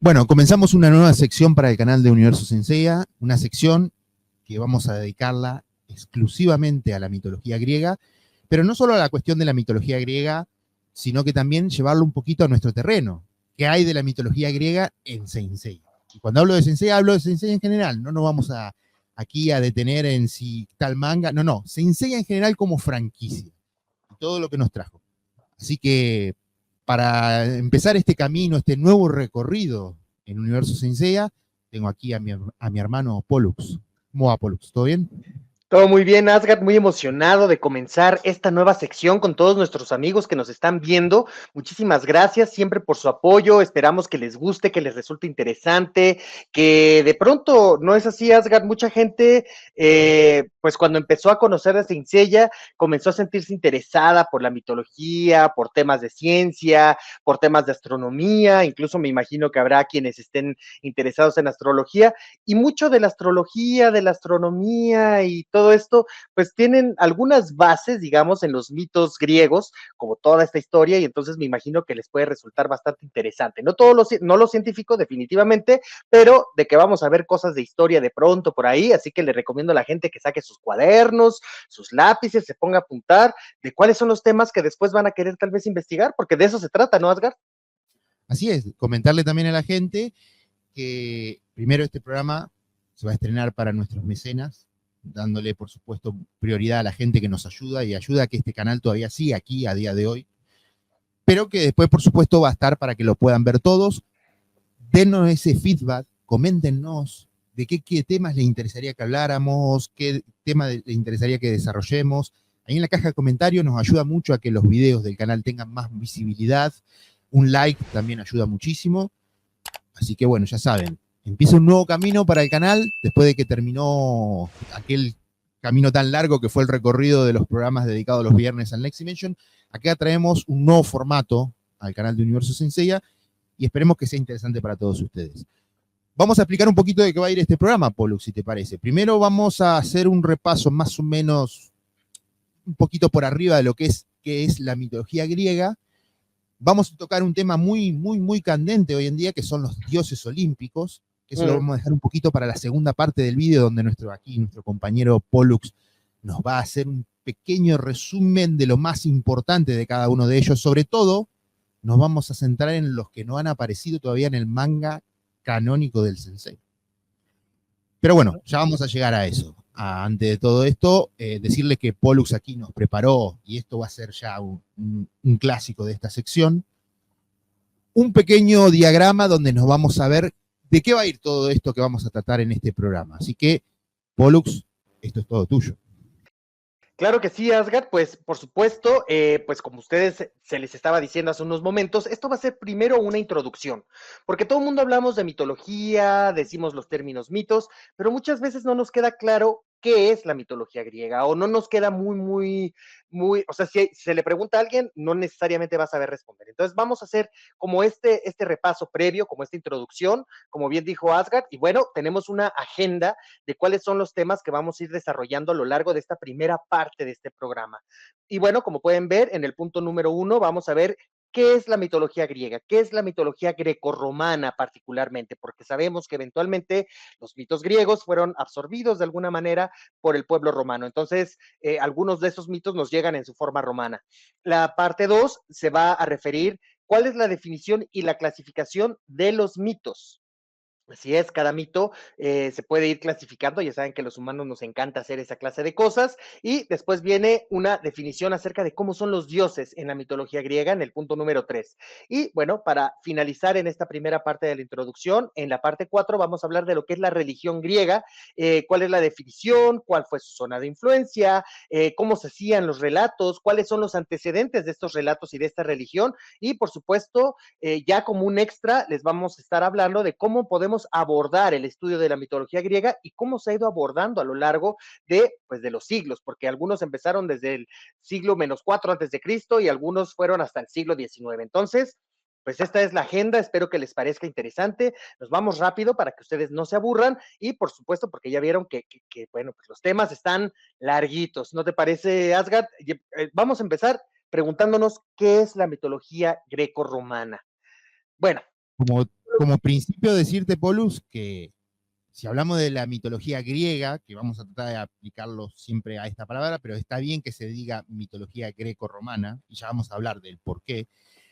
Bueno, comenzamos una nueva sección para el canal de Universo Senseiya, una sección que vamos a dedicarla exclusivamente a la mitología griega, pero no solo a la cuestión de la mitología griega, sino que también llevarlo un poquito a nuestro terreno. ¿Qué hay de la mitología griega en Senseiya? Y cuando hablo de Senseiya en general, no nos vamos aquí a detener en si tal manga, no, Senseiya en general como franquicia y todo lo que nos trajo. Así que para empezar este camino, este nuevo recorrido en Universo Senseiya, tengo aquí a mi hermano Pollux. ¿Cómo va, Pollux? ¿Todo bien? Todo muy bien, Asgard, muy emocionado de comenzar esta nueva sección con todos nuestros amigos que nos están viendo. Muchísimas gracias siempre por su apoyo. Esperamos que les guste, que les resulte interesante, que de pronto no es así, Asgard. Mucha gente, pues cuando empezó a conocer a Saint Seiya, comenzó a sentirse interesada por la mitología, por temas de ciencia, por temas de astronomía. Incluso me imagino que habrá quienes estén interesados en astrología y mucho de la astrología, de la astronomía y todo esto, pues tienen algunas bases, digamos, en los mitos griegos, como toda esta historia, y entonces me imagino que les puede resultar bastante interesante. No todo no lo científico, definitivamente, pero de que vamos a ver cosas de historia de pronto por ahí, así que le recomiendo a la gente que saque sus cuadernos, sus lápices, se ponga a apuntar de cuáles son los temas que después van a querer tal vez investigar, porque de eso se trata, ¿no, Asgard? Así es, comentarle también a la gente que primero este programa se va a estrenar para nuestros mecenas, dándole, por supuesto, prioridad a la gente que nos ayuda y ayuda a que este canal todavía siga aquí a día de hoy, pero que después, por supuesto, va a estar para que lo puedan ver todos. Denos ese feedback, coméntenos de qué temas les interesaría que habláramos, qué temas les interesaría que desarrollemos. Ahí en la caja de comentarios nos ayuda mucho a que los videos del canal tengan más visibilidad. Un like también ayuda muchísimo. Así que bueno, ya saben, empieza un nuevo camino para el canal después de que terminó aquel camino tan largo que fue el recorrido de los programas dedicados los viernes al Next Dimension. Acá traemos un nuevo formato al canal de Universo Senseiya y esperemos que sea interesante para todos ustedes. Vamos a explicar un poquito de qué va a ir este programa, Pollux, si te parece. Primero vamos a hacer un repaso más o menos un poquito por arriba de lo que es la mitología griega. Vamos a tocar un tema muy candente hoy en día, que son los dioses olímpicos, que eso lo vamos a dejar un poquito para la segunda parte del vídeo, donde nuestro compañero Pollux nos va a hacer un pequeño resumen de lo más importante de cada uno de ellos. Sobre todo, nos vamos a centrar en los que no han aparecido todavía en el manga canónico del Sensei. Pero bueno, ya vamos a llegar a eso. Antes de todo esto, decirles que Pollux aquí nos preparó, y esto va a ser ya un clásico de esta sección, un pequeño diagrama donde nos vamos a ver de qué va a ir todo esto que vamos a tratar en este programa. Así que, Pollux, esto es todo tuyo. Claro que sí, Asgard, pues por supuesto, pues como ustedes se les estaba diciendo hace unos momentos, esto va a ser primero una introducción, porque todo el mundo hablamos de mitología, decimos los términos mitos, pero muchas veces no nos queda claro qué es la mitología griega o no nos queda o sea, si se le pregunta a alguien, no necesariamente va a saber responder. Entonces vamos a hacer como este repaso previo, como esta introducción, como bien dijo Asgard, y bueno, tenemos una agenda de cuáles son los temas que vamos a ir desarrollando a lo largo de esta primera parte de este programa. Y bueno, como pueden ver, en el punto número 1 vamos a ver qué es la mitología griega, qué es la mitología grecorromana particularmente, porque sabemos que eventualmente los mitos griegos fueron absorbidos de alguna manera por el pueblo romano. Entonces, algunos de esos mitos nos llegan en su forma romana. La parte 2 se va a referir cuál es la definición y la clasificación de los mitos. Así es, cada mito se puede ir clasificando, ya saben que a los humanos nos encanta hacer esa clase de cosas, y después viene una definición acerca de cómo son los dioses en la mitología griega en el punto número 3. Y bueno, para finalizar en esta primera parte de la introducción, en la parte 4 vamos a hablar de lo que es la religión griega, cuál es la definición, cuál fue su zona de influencia, cómo se hacían los relatos, cuáles son los antecedentes de estos relatos y de esta religión, y por supuesto, ya como un extra, les vamos a estar hablando de cómo podemos abordar el estudio de la mitología griega y cómo se ha ido abordando a lo largo de los siglos, porque algunos empezaron desde el siglo -4 antes de Cristo y algunos fueron hasta el siglo XIX. Entonces, pues esta es la agenda, espero que les parezca interesante. Nos vamos rápido para que ustedes no se aburran y por supuesto porque ya vieron que bueno, pues los temas están larguitos. ¿No te parece, Asgard? Vamos a empezar preguntándonos qué es la mitología greco-romana. Bueno, Como principio decirte, Polus, que si hablamos de la mitología griega, que vamos a tratar de aplicarlo siempre a esta palabra, pero está bien que se diga mitología greco-romana, y ya vamos a hablar del por qué,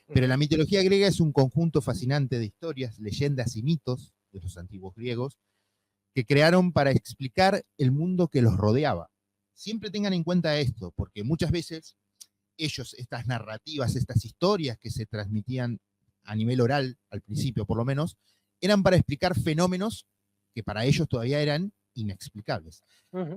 pero la mitología griega es un conjunto fascinante de historias, leyendas y mitos de los antiguos griegos que crearon para explicar el mundo que los rodeaba. Siempre tengan en cuenta esto, porque muchas veces ellos, estas narrativas, estas historias que se transmitían a nivel oral, al principio por lo menos, eran para explicar fenómenos que para ellos todavía eran inexplicables.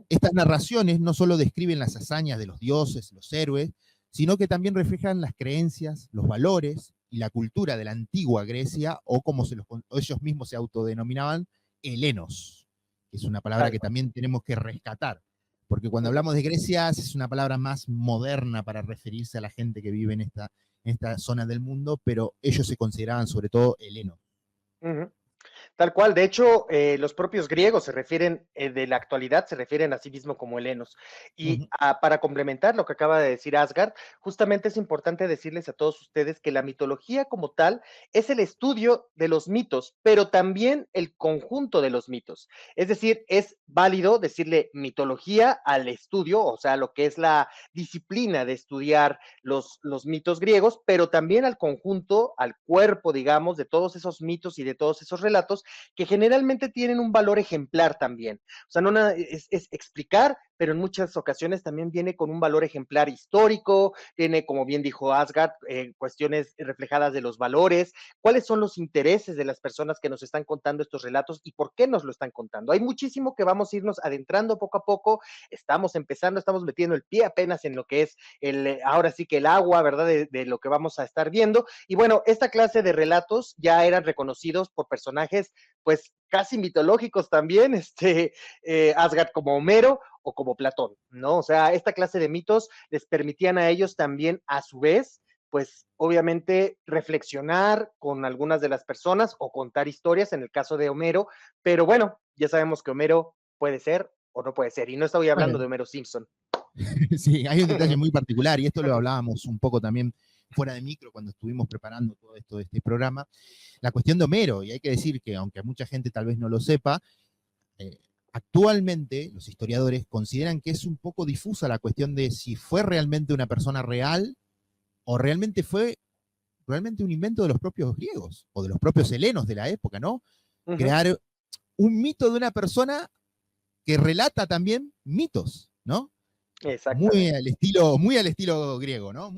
Estas narraciones no solo describen las hazañas de los dioses, los héroes, sino que también reflejan las creencias, los valores y la cultura de la antigua Grecia, o como ellos mismos se autodenominaban, helenos, que es una palabra que también tenemos que rescatar, porque cuando hablamos de Grecia es una palabra más moderna para referirse a la gente que vive en esta zona del mundo, pero ellos se consideraban sobre todo helenos. Tal cual, de hecho, los propios griegos se refieren, de la actualidad, se refieren a sí mismos como helenos. Y para complementar lo que acaba de decir Asgard, justamente es importante decirles a todos ustedes que la mitología como tal es el estudio de los mitos, pero también el conjunto de los mitos. Es decir, es válido decirle mitología al estudio, o sea, lo que es la disciplina de estudiar los mitos griegos, pero también al conjunto, al cuerpo, digamos, de todos esos mitos y de todos esos relatos que generalmente tienen un valor ejemplar también. O sea, no es explicar, pero en muchas ocasiones también viene con un valor ejemplar histórico, tiene, como bien dijo Asgard, cuestiones reflejadas de los valores, cuáles son los intereses de las personas que nos están contando estos relatos y por qué nos lo están contando. Hay muchísimo que vamos a irnos adentrando poco a poco, estamos empezando, estamos metiendo el pie apenas en lo que es ahora sí que el agua, ¿verdad? De lo que vamos a estar viendo. Y bueno, esta clase de relatos ya eran reconocidos por personajes pues casi mitológicos también, Asgard como Homero o como Platón, ¿no? O sea, esta clase de mitos les permitían a ellos también, a su vez, pues obviamente reflexionar con algunas de las personas o contar historias, en el caso de Homero, pero bueno, ya sabemos que Homero puede ser o no puede ser, y no estoy hablando de Homero Simpson. Sí, hay un detalle muy particular, y esto lo hablábamos un poco también fuera de micro cuando estuvimos preparando todo esto de este programa, la cuestión de Homero, y hay que decir que aunque mucha gente tal vez no lo sepa, actualmente los historiadores consideran que es un poco difusa la cuestión de si fue realmente una persona real o realmente fue un invento de los propios griegos o de los propios helenos de la época, ¿no? Crear un mito de una persona que relata también mitos, ¿no? Muy al estilo griego, ¿no?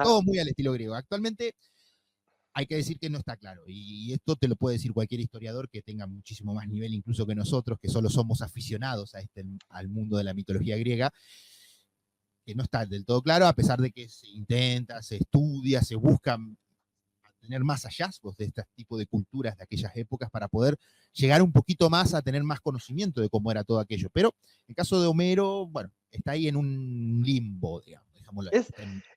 Todo muy al estilo griego. Actualmente hay que decir que no está claro, y esto te lo puede decir cualquier historiador que tenga muchísimo más nivel incluso que nosotros, que solo somos aficionados al mundo de la mitología griega, que no está del todo claro, a pesar de que se intenta, se estudia, se buscan tener más hallazgos de este tipo de culturas de aquellas épocas para poder llegar un poquito más a tener más conocimiento de cómo era todo aquello. Pero el caso de Homero, bueno, está ahí en un limbo, digamos.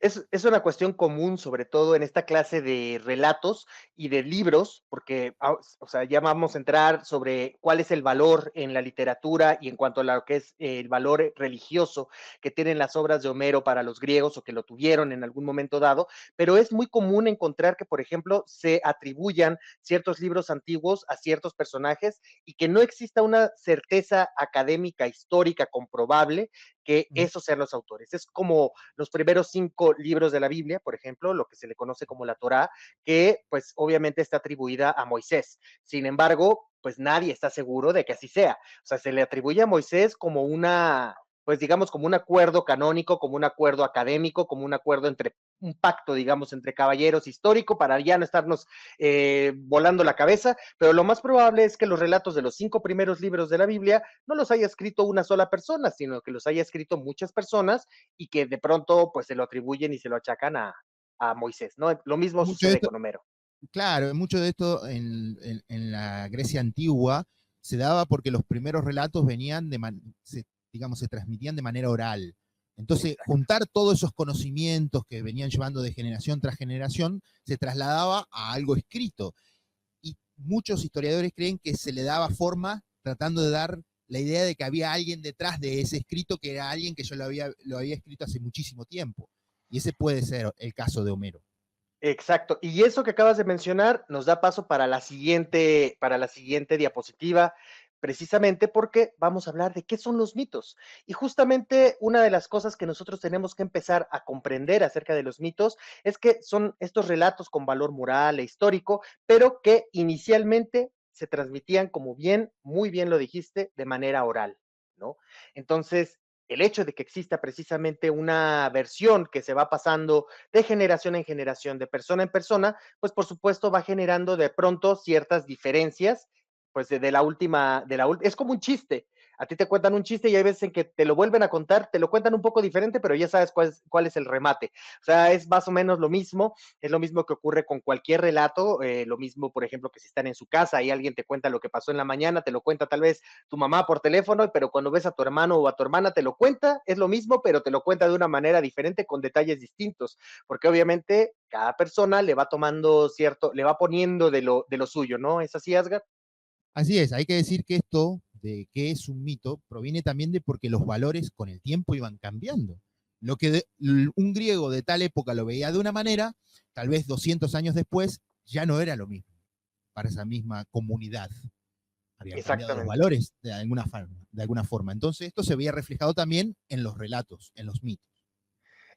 Es una cuestión común, sobre todo en esta clase de relatos y de libros, porque, o sea, ya vamos a entrar sobre cuál es el valor en la literatura y en cuanto a lo que es el valor religioso que tienen las obras de Homero para los griegos o que lo tuvieron en algún momento dado, pero es muy común encontrar que, por ejemplo, se atribuyan ciertos libros antiguos a ciertos personajes y que no exista una certeza académica, histórica, comprobable que esos sean los autores. Es como los primeros 5 libros de la Biblia, por ejemplo, lo que se le conoce como la Torá, que pues obviamente está atribuida a Moisés. Sin embargo, pues nadie está seguro de que así sea. O sea, se le atribuye a Moisés como una, pues digamos, como un acuerdo canónico, como un acuerdo académico, como un acuerdo entre un pacto, digamos, entre caballeros histórico para ya no estarnos volando la cabeza, pero lo más probable es que los relatos de los 5 primeros libros de la Biblia no los haya escrito una sola persona, sino que los haya escrito muchas personas y que de pronto pues se lo atribuyen y se lo achacan a Moisés, ¿no? Lo mismo sucede con Homero. Claro, mucho de esto en la Grecia antigua se daba porque los primeros relatos venían digamos, se transmitían de manera oral. Entonces, juntar todos esos conocimientos que venían llevando de generación tras generación se trasladaba a algo escrito. Y muchos historiadores creen que se le daba forma tratando de dar la idea de que había alguien detrás de ese escrito, que era alguien que yo lo había escrito hace muchísimo tiempo. Y ese puede ser el caso de Homero. Exacto. Y eso que acabas de mencionar nos da paso para la siguiente diapositiva, precisamente porque vamos a hablar de qué son los mitos. Y justamente una de las cosas que nosotros tenemos que empezar a comprender acerca de los mitos es que son estos relatos con valor moral e histórico, pero que inicialmente se transmitían, como bien, muy bien lo dijiste, de manera oral, ¿no? Entonces, el hecho de que exista precisamente una versión que se va pasando de generación en generación, de persona en persona, pues por supuesto va generando de pronto ciertas diferencias, pues de la última, es como un chiste. A ti te cuentan un chiste y hay veces en que te lo vuelven a contar, te lo cuentan un poco diferente, pero ya sabes cuál es el remate. O sea, es más o menos lo mismo, es lo mismo que ocurre con cualquier relato, lo mismo, por ejemplo, que si están en su casa y alguien te cuenta lo que pasó en la mañana, te lo cuenta tal vez tu mamá por teléfono, pero cuando ves a tu hermano o a tu hermana te lo cuenta, es lo mismo, pero te lo cuenta de una manera diferente con detalles distintos, porque obviamente cada persona le va tomando cierto, le va poniendo de lo suyo, ¿no? ¿Es así, Asgard? Así es, hay que decir que esto de qué es un mito proviene también de porque los valores con el tiempo iban cambiando. Lo que un griego de tal época lo veía de una manera, tal vez 200 años después ya no era lo mismo para esa misma comunidad. Habían cambiado los Exactamente. valores de alguna forma. Entonces esto se veía reflejado también en los relatos, en los mitos.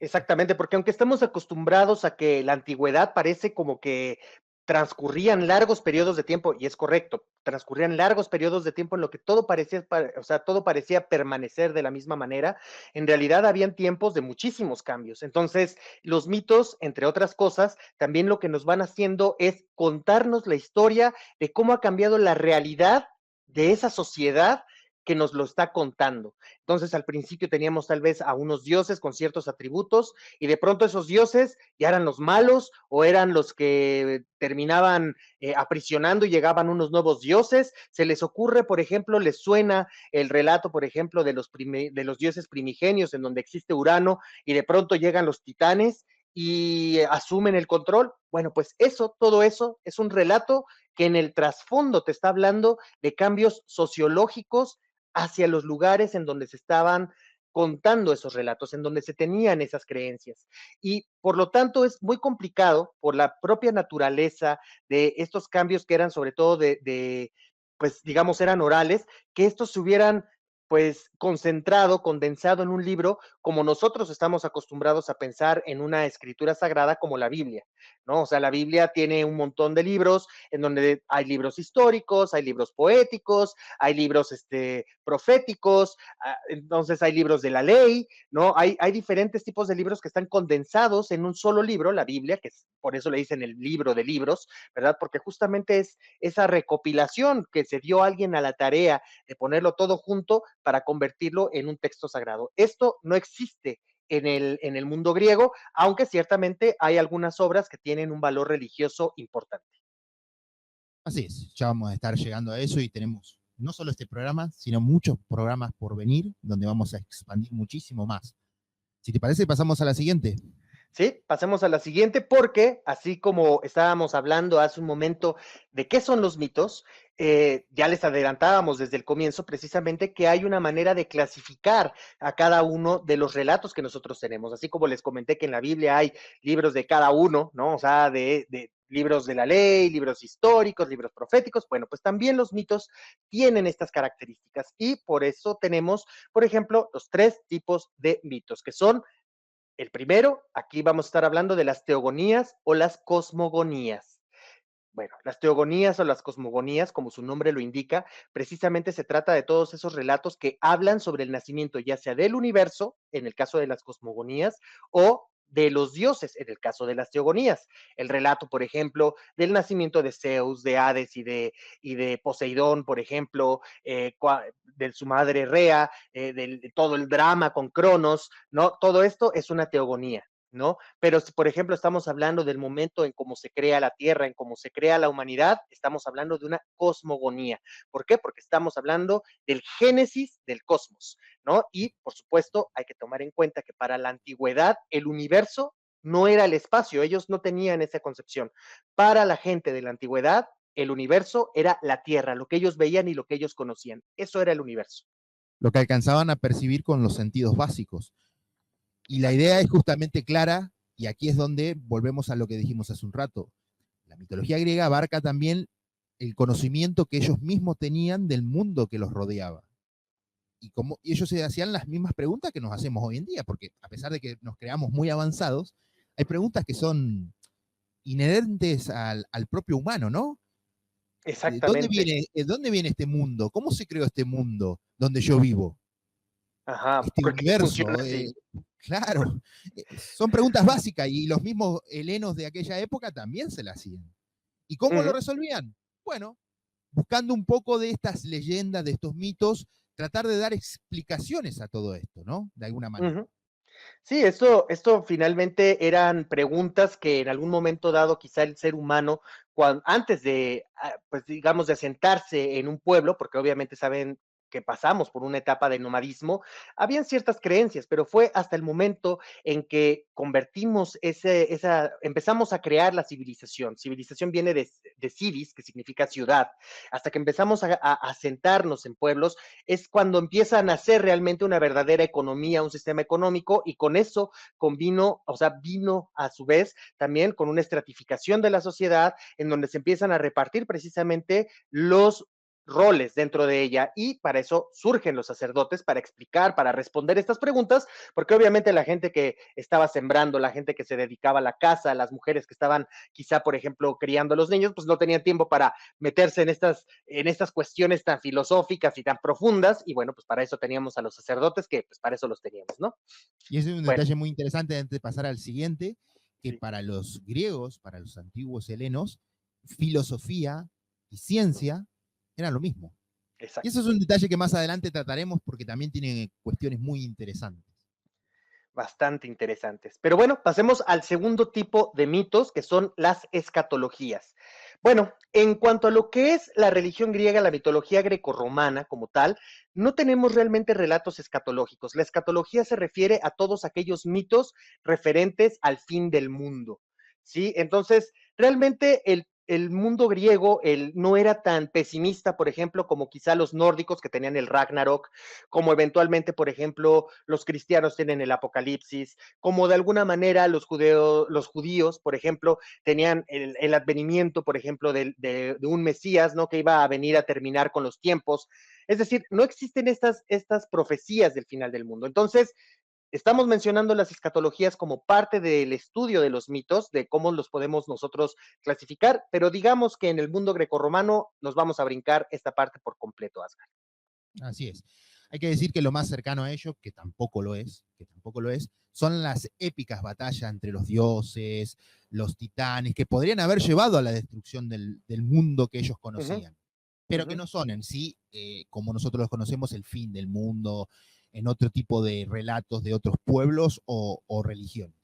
Exactamente, porque aunque estamos acostumbrados a que la antigüedad parece como que transcurrían largos periodos de tiempo, y es correcto, transcurrían largos periodos de tiempo en lo que todo parecía, o sea, todo parecía permanecer de la misma manera, en realidad habían tiempos de muchísimos cambios. Entonces, los mitos, entre otras cosas, también lo que nos van haciendo es contarnos la historia de cómo ha cambiado la realidad de esa sociedad que nos lo está contando. Entonces, al principio teníamos tal vez a unos dioses con ciertos atributos y de pronto esos dioses ya eran los malos o eran los que terminaban aprisionando y llegaban unos nuevos dioses. Se les ocurre, por ejemplo, les suena el relato, por ejemplo, de los dioses primigenios en donde existe Urano y de pronto llegan los titanes y asumen el control. Bueno, pues eso, todo eso es un relato que en el trasfondo te está hablando de cambios sociológicos hacia los lugares en donde se estaban contando esos relatos, en donde se tenían esas creencias. Y por lo tanto es muy complicado por la propia naturaleza de estos cambios que eran sobre todo pues digamos, eran orales, que estos se hubieran pues concentrado, condensado en un libro, como nosotros estamos acostumbrados a pensar en una escritura sagrada como la Biblia, ¿no? O sea, la Biblia tiene un montón de libros en donde hay libros históricos, hay libros poéticos, hay libros proféticos, entonces hay libros de la ley, ¿no? Hay diferentes tipos de libros que están condensados en un solo libro, la Biblia, que es, por eso le dicen el libro de libros, ¿verdad? Porque justamente es esa recopilación que se dio a alguien a la tarea de ponerlo todo junto para convertirlo en un texto sagrado. Esto no existe en el mundo griego, aunque ciertamente hay algunas obras que tienen un valor religioso importante. Así es, ya vamos a estar llegando a eso y tenemos no solo este programa, sino muchos programas por venir donde vamos a expandir muchísimo más. Si te parece, pasamos a la siguiente. ¿Sí? Pasemos a la siguiente porque, así como estábamos hablando hace un momento de qué son los mitos, ya les adelantábamos desde el comienzo precisamente que hay una manera de clasificar a cada uno de los relatos que nosotros tenemos. Así como les comenté que en la Biblia hay libros de cada uno, ¿no? O sea, de libros de la ley, libros históricos, libros proféticos. Bueno, pues también los mitos tienen estas características y por eso tenemos, por ejemplo, los tres tipos de mitos, que son el primero, aquí vamos a estar hablando de las teogonías o las cosmogonías. Bueno, las teogonías o las cosmogonías, como su nombre lo indica, precisamente se trata de todos esos relatos que hablan sobre el nacimiento, ya sea del universo, en el caso de las cosmogonías, o de los dioses, en el caso de las teogonías. El relato, por ejemplo, del nacimiento de Zeus, de Hades y de Poseidón, por ejemplo, de su madre Rea, de todo el drama con Cronos, ¿no? Todo esto es una teogonía, ¿no? Pero si, por ejemplo, estamos hablando del momento en cómo se crea la Tierra, en cómo se crea la humanidad, estamos hablando de una cosmogonía. ¿Por qué? Porque estamos hablando del génesis del cosmos, ¿no? Y, por supuesto, hay que tomar en cuenta que para la antigüedad el universo no era el espacio, ellos no tenían esa concepción. Para la gente de la antigüedad, el universo era la Tierra, lo que ellos veían y lo que ellos conocían. Eso era el universo. Lo que alcanzaban a percibir con los sentidos básicos. Y la Exacto. idea es justamente clara y aquí es donde volvemos a lo que dijimos hace un rato. La mitología griega abarca también el conocimiento que ellos mismos tenían del mundo que los rodeaba. Y ellos se hacían las mismas preguntas que nos hacemos hoy en día, porque a pesar de que nos creamos muy avanzados, hay preguntas que son inherentes al propio humano, ¿no? Exactamente. ¿De dónde viene este mundo? ¿Cómo se creó este mundo donde yo vivo? Ajá, Este ¿por qué funciona universo. así? Claro, son preguntas básicas y los mismos helenos de aquella época también se las hacían. ¿Y cómo lo Ujú, resolvían? Bueno, buscando un poco de estas leyendas, de estos mitos, tratar de dar explicaciones a todo esto, ¿no? De alguna manera. ujú. Sí, esto finalmente eran preguntas que en algún momento dado quizá el ser humano, antes de, pues digamos, de asentarse en un pueblo, porque obviamente saben que pasamos por una etapa de nomadismo, habían ciertas creencias, pero fue hasta el momento en que convertimos empezamos a crear la civilización. Civilización viene de civis, que significa ciudad. Hasta que empezamos a asentarnos en pueblos, es cuando empieza a nacer realmente una verdadera economía, un sistema económico, y con eso vino a su vez también con una estratificación de la sociedad en donde se empiezan a repartir precisamente los roles dentro de ella, y para eso surgen los sacerdotes, para explicar, para responder estas preguntas, porque obviamente la gente que estaba sembrando, la gente que se dedicaba a la casa, las mujeres que estaban quizá, por ejemplo, criando a los niños, pues no tenían tiempo para meterse en estas cuestiones tan filosóficas y tan profundas, y bueno, pues para eso teníamos a los sacerdotes, que pues para eso los teníamos, ¿no? Y ese es un Bueno, detalle muy interesante antes de pasar al siguiente, que sí, para los griegos, para los antiguos helenos, filosofía y ciencia eran lo mismo. Y eso exacto. es un detalle que más adelante trataremos porque también tiene cuestiones muy interesantes. Bastante interesantes. Pero bueno, pasemos al segundo tipo de mitos, que son las escatologías. Bueno, en cuanto a lo que es la religión griega, la mitología grecorromana como tal, no tenemos realmente relatos escatológicos. La escatología se refiere a todos aquellos mitos referentes al fin del mundo. ¿Sí? Entonces, realmente el mundo griego no era tan pesimista, por ejemplo, como quizá los nórdicos que tenían el Ragnarok, como eventualmente, por ejemplo, los cristianos tienen el Apocalipsis, como de alguna manera los judíos, por ejemplo, tenían el advenimiento, por ejemplo, de un Mesías, ¿no? Que iba a venir a terminar con los tiempos. Es decir, no existen estas profecías del final del mundo. Entonces, estamos mencionando las escatologías como parte del estudio de los mitos, de cómo los podemos nosotros clasificar, pero digamos que en el mundo grecorromano nos vamos a brincar esta parte por completo, Asgard. Así es. Hay que decir que lo más cercano a ello, que tampoco lo es, son las épicas batallas entre los dioses, los titanes, que podrían haber llevado a la destrucción del mundo que ellos Uh -huh, conocían, uh pero que -huh. no son en sí, como nosotros los conocemos, el fin del mundo, en otro tipo de relatos de otros pueblos o religiones.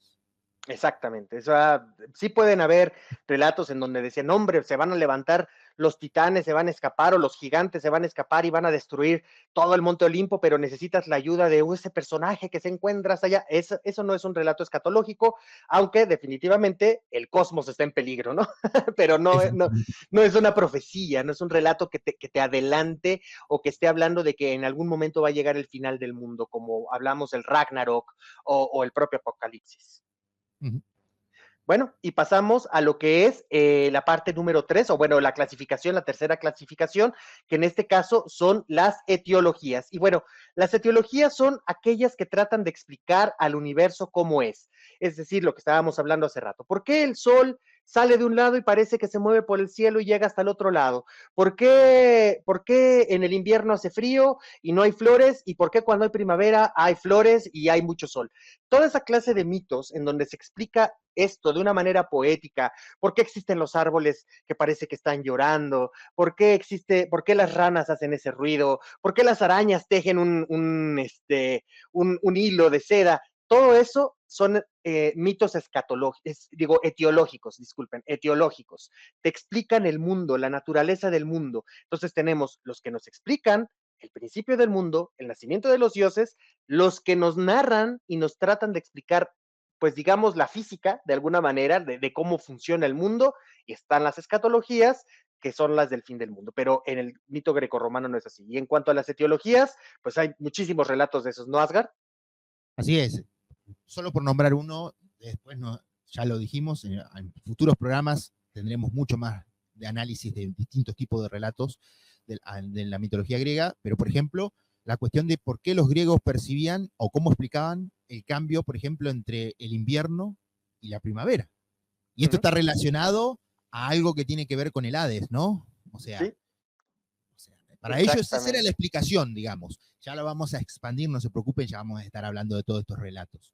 Exactamente. O sea, sí pueden haber relatos en donde decían, hombre, se van a levantar los titanes, se van a escapar, o los gigantes se van a escapar y van a destruir todo el Monte Olimpo, pero necesitas la ayuda de ese personaje que se encuentra allá. Eso no es un relato escatológico, aunque definitivamente el cosmos está en peligro, ¿no? Pero no es una profecía, no es un relato que te adelante o que esté hablando de que en algún momento va a llegar el final del mundo, como hablamos del Ragnarok o el propio Apocalipsis. Ujú. Bueno, y pasamos a lo que es la parte número 3, o bueno, la clasificación, la tercera clasificación, que en este caso son las etiologías. Y bueno, las etiologías son aquellas que tratan de explicar al universo cómo es decir, lo que estábamos hablando hace rato. ¿Por qué el sol sale de un lado y parece que se mueve por el cielo y llega hasta el otro lado? ¿Por qué en el invierno hace frío y no hay flores? ¿Y por qué cuando hay primavera hay flores y hay mucho sol? Toda esa clase de mitos en donde se explica esto de una manera poética, por qué existen los árboles que parece que están llorando, por qué las ranas hacen ese ruido, por qué las arañas tejen un hilo de seda. Todo eso son mitos etiológicos, disculpen, etiológicos. Te explican el mundo, la naturaleza del mundo. Entonces tenemos los que nos explican el principio del mundo, el nacimiento de los dioses, los que nos narran y nos tratan de explicar, pues digamos, la física, de alguna manera, de cómo funciona el mundo, y están las escatologías, que son las del fin del mundo. Pero en el mito grecorromano no es así. Y en cuanto a las etiologías, pues hay muchísimos relatos de esos, ¿no, Asgard? Así es. Solo por nombrar uno, después ya lo dijimos, en futuros programas tendremos mucho más de análisis de distintos tipos de relatos de la mitología griega, pero por ejemplo, la cuestión de por qué los griegos percibían o cómo explicaban el cambio, por ejemplo, entre el invierno y la primavera. Y esto está relacionado a algo que tiene que ver con el Hades, ¿no? O sea, Sí, para ellos esa era la exactamente. explicación, digamos. Ya la vamos a expandir, no se preocupen, ya vamos a estar hablando de todos estos relatos.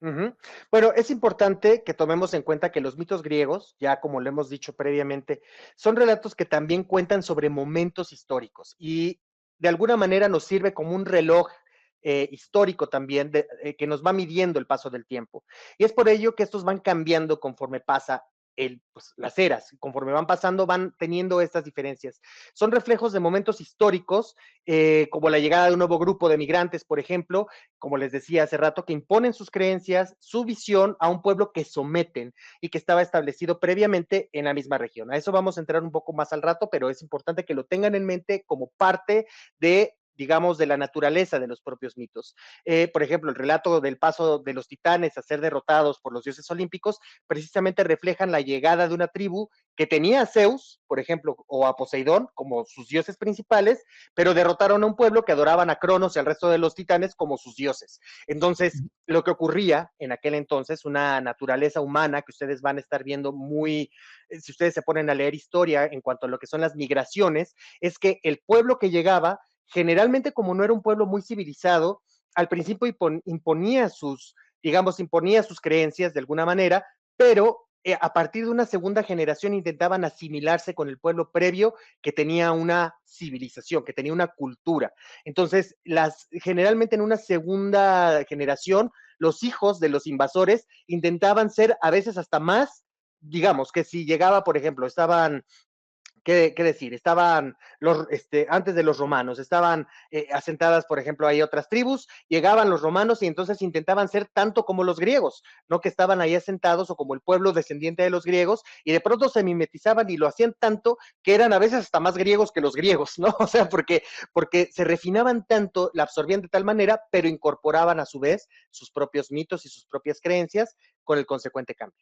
Ujú. Bueno, es importante que tomemos en cuenta que los mitos griegos, ya como lo hemos dicho previamente, son relatos que también cuentan sobre momentos históricos y de alguna manera nos sirve como un reloj histórico también que nos va midiendo el paso del tiempo. Y es por ello que estos van cambiando conforme pasa pues, las eras, conforme van pasando, van teniendo estas diferencias. Son reflejos de momentos históricos, como la llegada de un nuevo grupo de migrantes, por ejemplo, como les decía hace rato, que imponen sus creencias, su visión a un pueblo que someten y que estaba establecido previamente en la misma región. A eso vamos a entrar un poco más al rato, pero es importante que lo tengan en mente como parte de digamos, de la naturaleza de los propios mitos. Por ejemplo, el relato del paso de los titanes a ser derrotados por los dioses olímpicos precisamente reflejan la llegada de una tribu que tenía a Zeus, por ejemplo, o a Poseidón como sus dioses principales, pero derrotaron a un pueblo que adoraban a Cronos y al resto de los titanes como sus dioses. Entonces, lo que ocurría en aquel entonces, una naturaleza humana que ustedes van a estar viendo muy, si ustedes se ponen a leer historia en cuanto a lo que son las migraciones, es que el pueblo que llegaba, generalmente como no era un pueblo muy civilizado, al principio imponía imponía sus creencias de alguna manera, pero a partir de una segunda generación intentaban asimilarse con el pueblo previo que tenía una civilización, que tenía una cultura. Entonces, generalmente en una segunda generación, los hijos de los invasores intentaban ser a veces hasta más, digamos, que si llegaba, por ejemplo, estaban ¿qué decir? Estaban antes de los romanos, estaban asentadas, por ejemplo, hay otras tribus, llegaban los romanos y entonces intentaban ser tanto como los griegos, no que estaban ahí asentados o como el pueblo descendiente de los griegos, y de pronto se mimetizaban y lo hacían tanto que eran a veces hasta más griegos que los griegos, ¿no? O sea, porque se refinaban tanto, la absorbían de tal manera, pero incorporaban a su vez sus propios mitos y sus propias creencias con el consecuente cambio.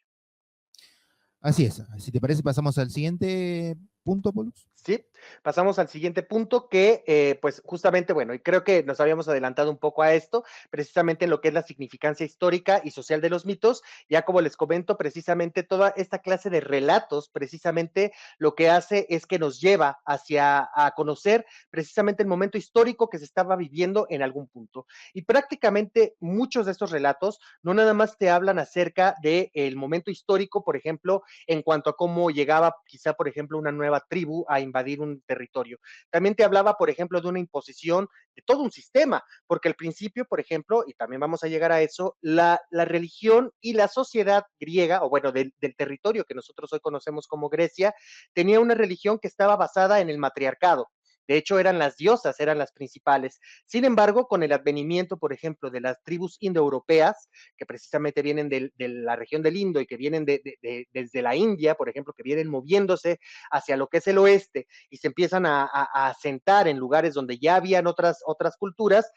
Así es. Si te parece, pasamos al siguiente punto, Polus. Sí, pasamos al siguiente punto que, pues justamente, bueno, y creo que nos habíamos adelantado un poco a esto, precisamente en lo que es la significancia histórica y social de los mitos. Ya como les comento, precisamente toda esta clase de relatos, precisamente lo que hace es que nos lleva a conocer precisamente el momento histórico que se estaba viviendo en algún punto. Y prácticamente muchos de estos relatos no nada más te hablan acerca del momento histórico, por ejemplo, en cuanto a cómo llegaba quizá, por ejemplo, una nueva tribu a invadir un territorio. También te hablaba, por ejemplo, de una imposición de todo un sistema, porque al principio, por ejemplo, y también vamos a llegar a eso, la religión y la sociedad griega, o bueno, del territorio que nosotros hoy conocemos como Grecia, tenía una religión que estaba basada en el matriarcado. De hecho, eran las diosas, eran las principales. Sin embargo, con el advenimiento, por ejemplo, de las tribus indoeuropeas, que precisamente vienen de la región del Indo y que vienen desde la India, por ejemplo, que vienen moviéndose hacia lo que es el oeste y se empiezan a asentar en lugares donde ya habían otras culturas,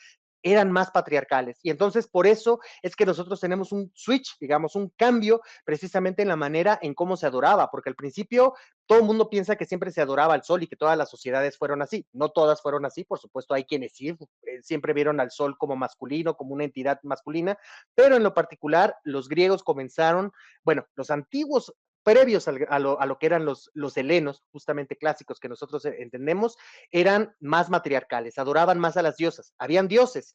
eran más patriarcales. Y entonces por eso es que nosotros tenemos un switch, digamos, un cambio precisamente en la manera en cómo se adoraba, porque al principio todo el mundo piensa que siempre se adoraba al sol y que todas las sociedades fueron así. No todas fueron así, por supuesto, hay quienes sí, siempre vieron al sol como masculino, como una entidad masculina, pero en lo particular los griegos comenzaron, bueno, los antiguos previos a lo que eran los helenos, justamente clásicos que nosotros entendemos, eran más matriarcales, adoraban más a las diosas, habían dioses,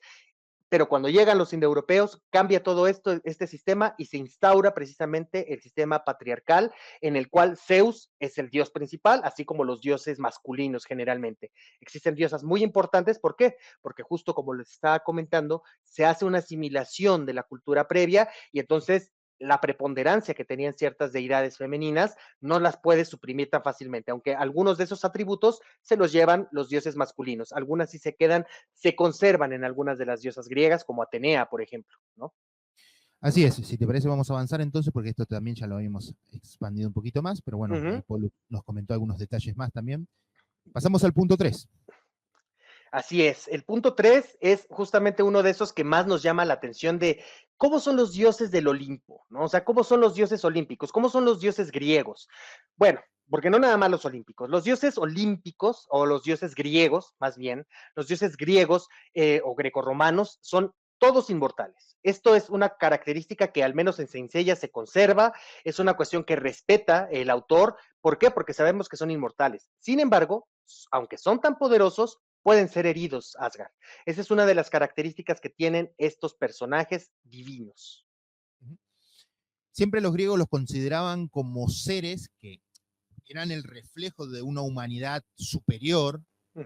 pero cuando llegan los indoeuropeos cambia todo esto, este sistema y se instaura precisamente el sistema patriarcal en el cual Zeus es el dios principal, así como los dioses masculinos generalmente. Existen diosas muy importantes, ¿por qué? Porque justo como les estaba comentando, se hace una asimilación de la cultura previa y entonces la preponderancia que tenían ciertas deidades femeninas no las puede suprimir tan fácilmente, aunque algunos de esos atributos se los llevan los dioses masculinos, algunas sí se quedan, se conservan en algunas de las diosas griegas, como Atenea, por ejemplo, ¿no? Así es, si te parece vamos a avanzar entonces, porque esto también ya lo habíamos expandido un poquito más, pero bueno, ahí Uh-huh. Paul nos comentó algunos detalles más también. Pasamos al punto 3. Así es. El punto 3 es justamente uno de esos que más nos llama la atención de ¿cómo son los dioses del Olimpo? ¿No? O sea, ¿cómo son los dioses olímpicos? ¿Cómo son los dioses griegos? Bueno, porque no nada más los olímpicos, los dioses olímpicos o los dioses griegos, más bien, los dioses griegos o grecorromanos son todos inmortales. Esto es una característica que al menos en Saint Seiya se conserva, es una cuestión que respeta el autor. ¿Por qué? Porque sabemos que son inmortales. Sin embargo, aunque son tan poderosos, pueden ser heridos, Asgard. Esa es una de las características que tienen estos personajes divinos. Siempre los griegos los consideraban como seres que eran el reflejo de una humanidad superior,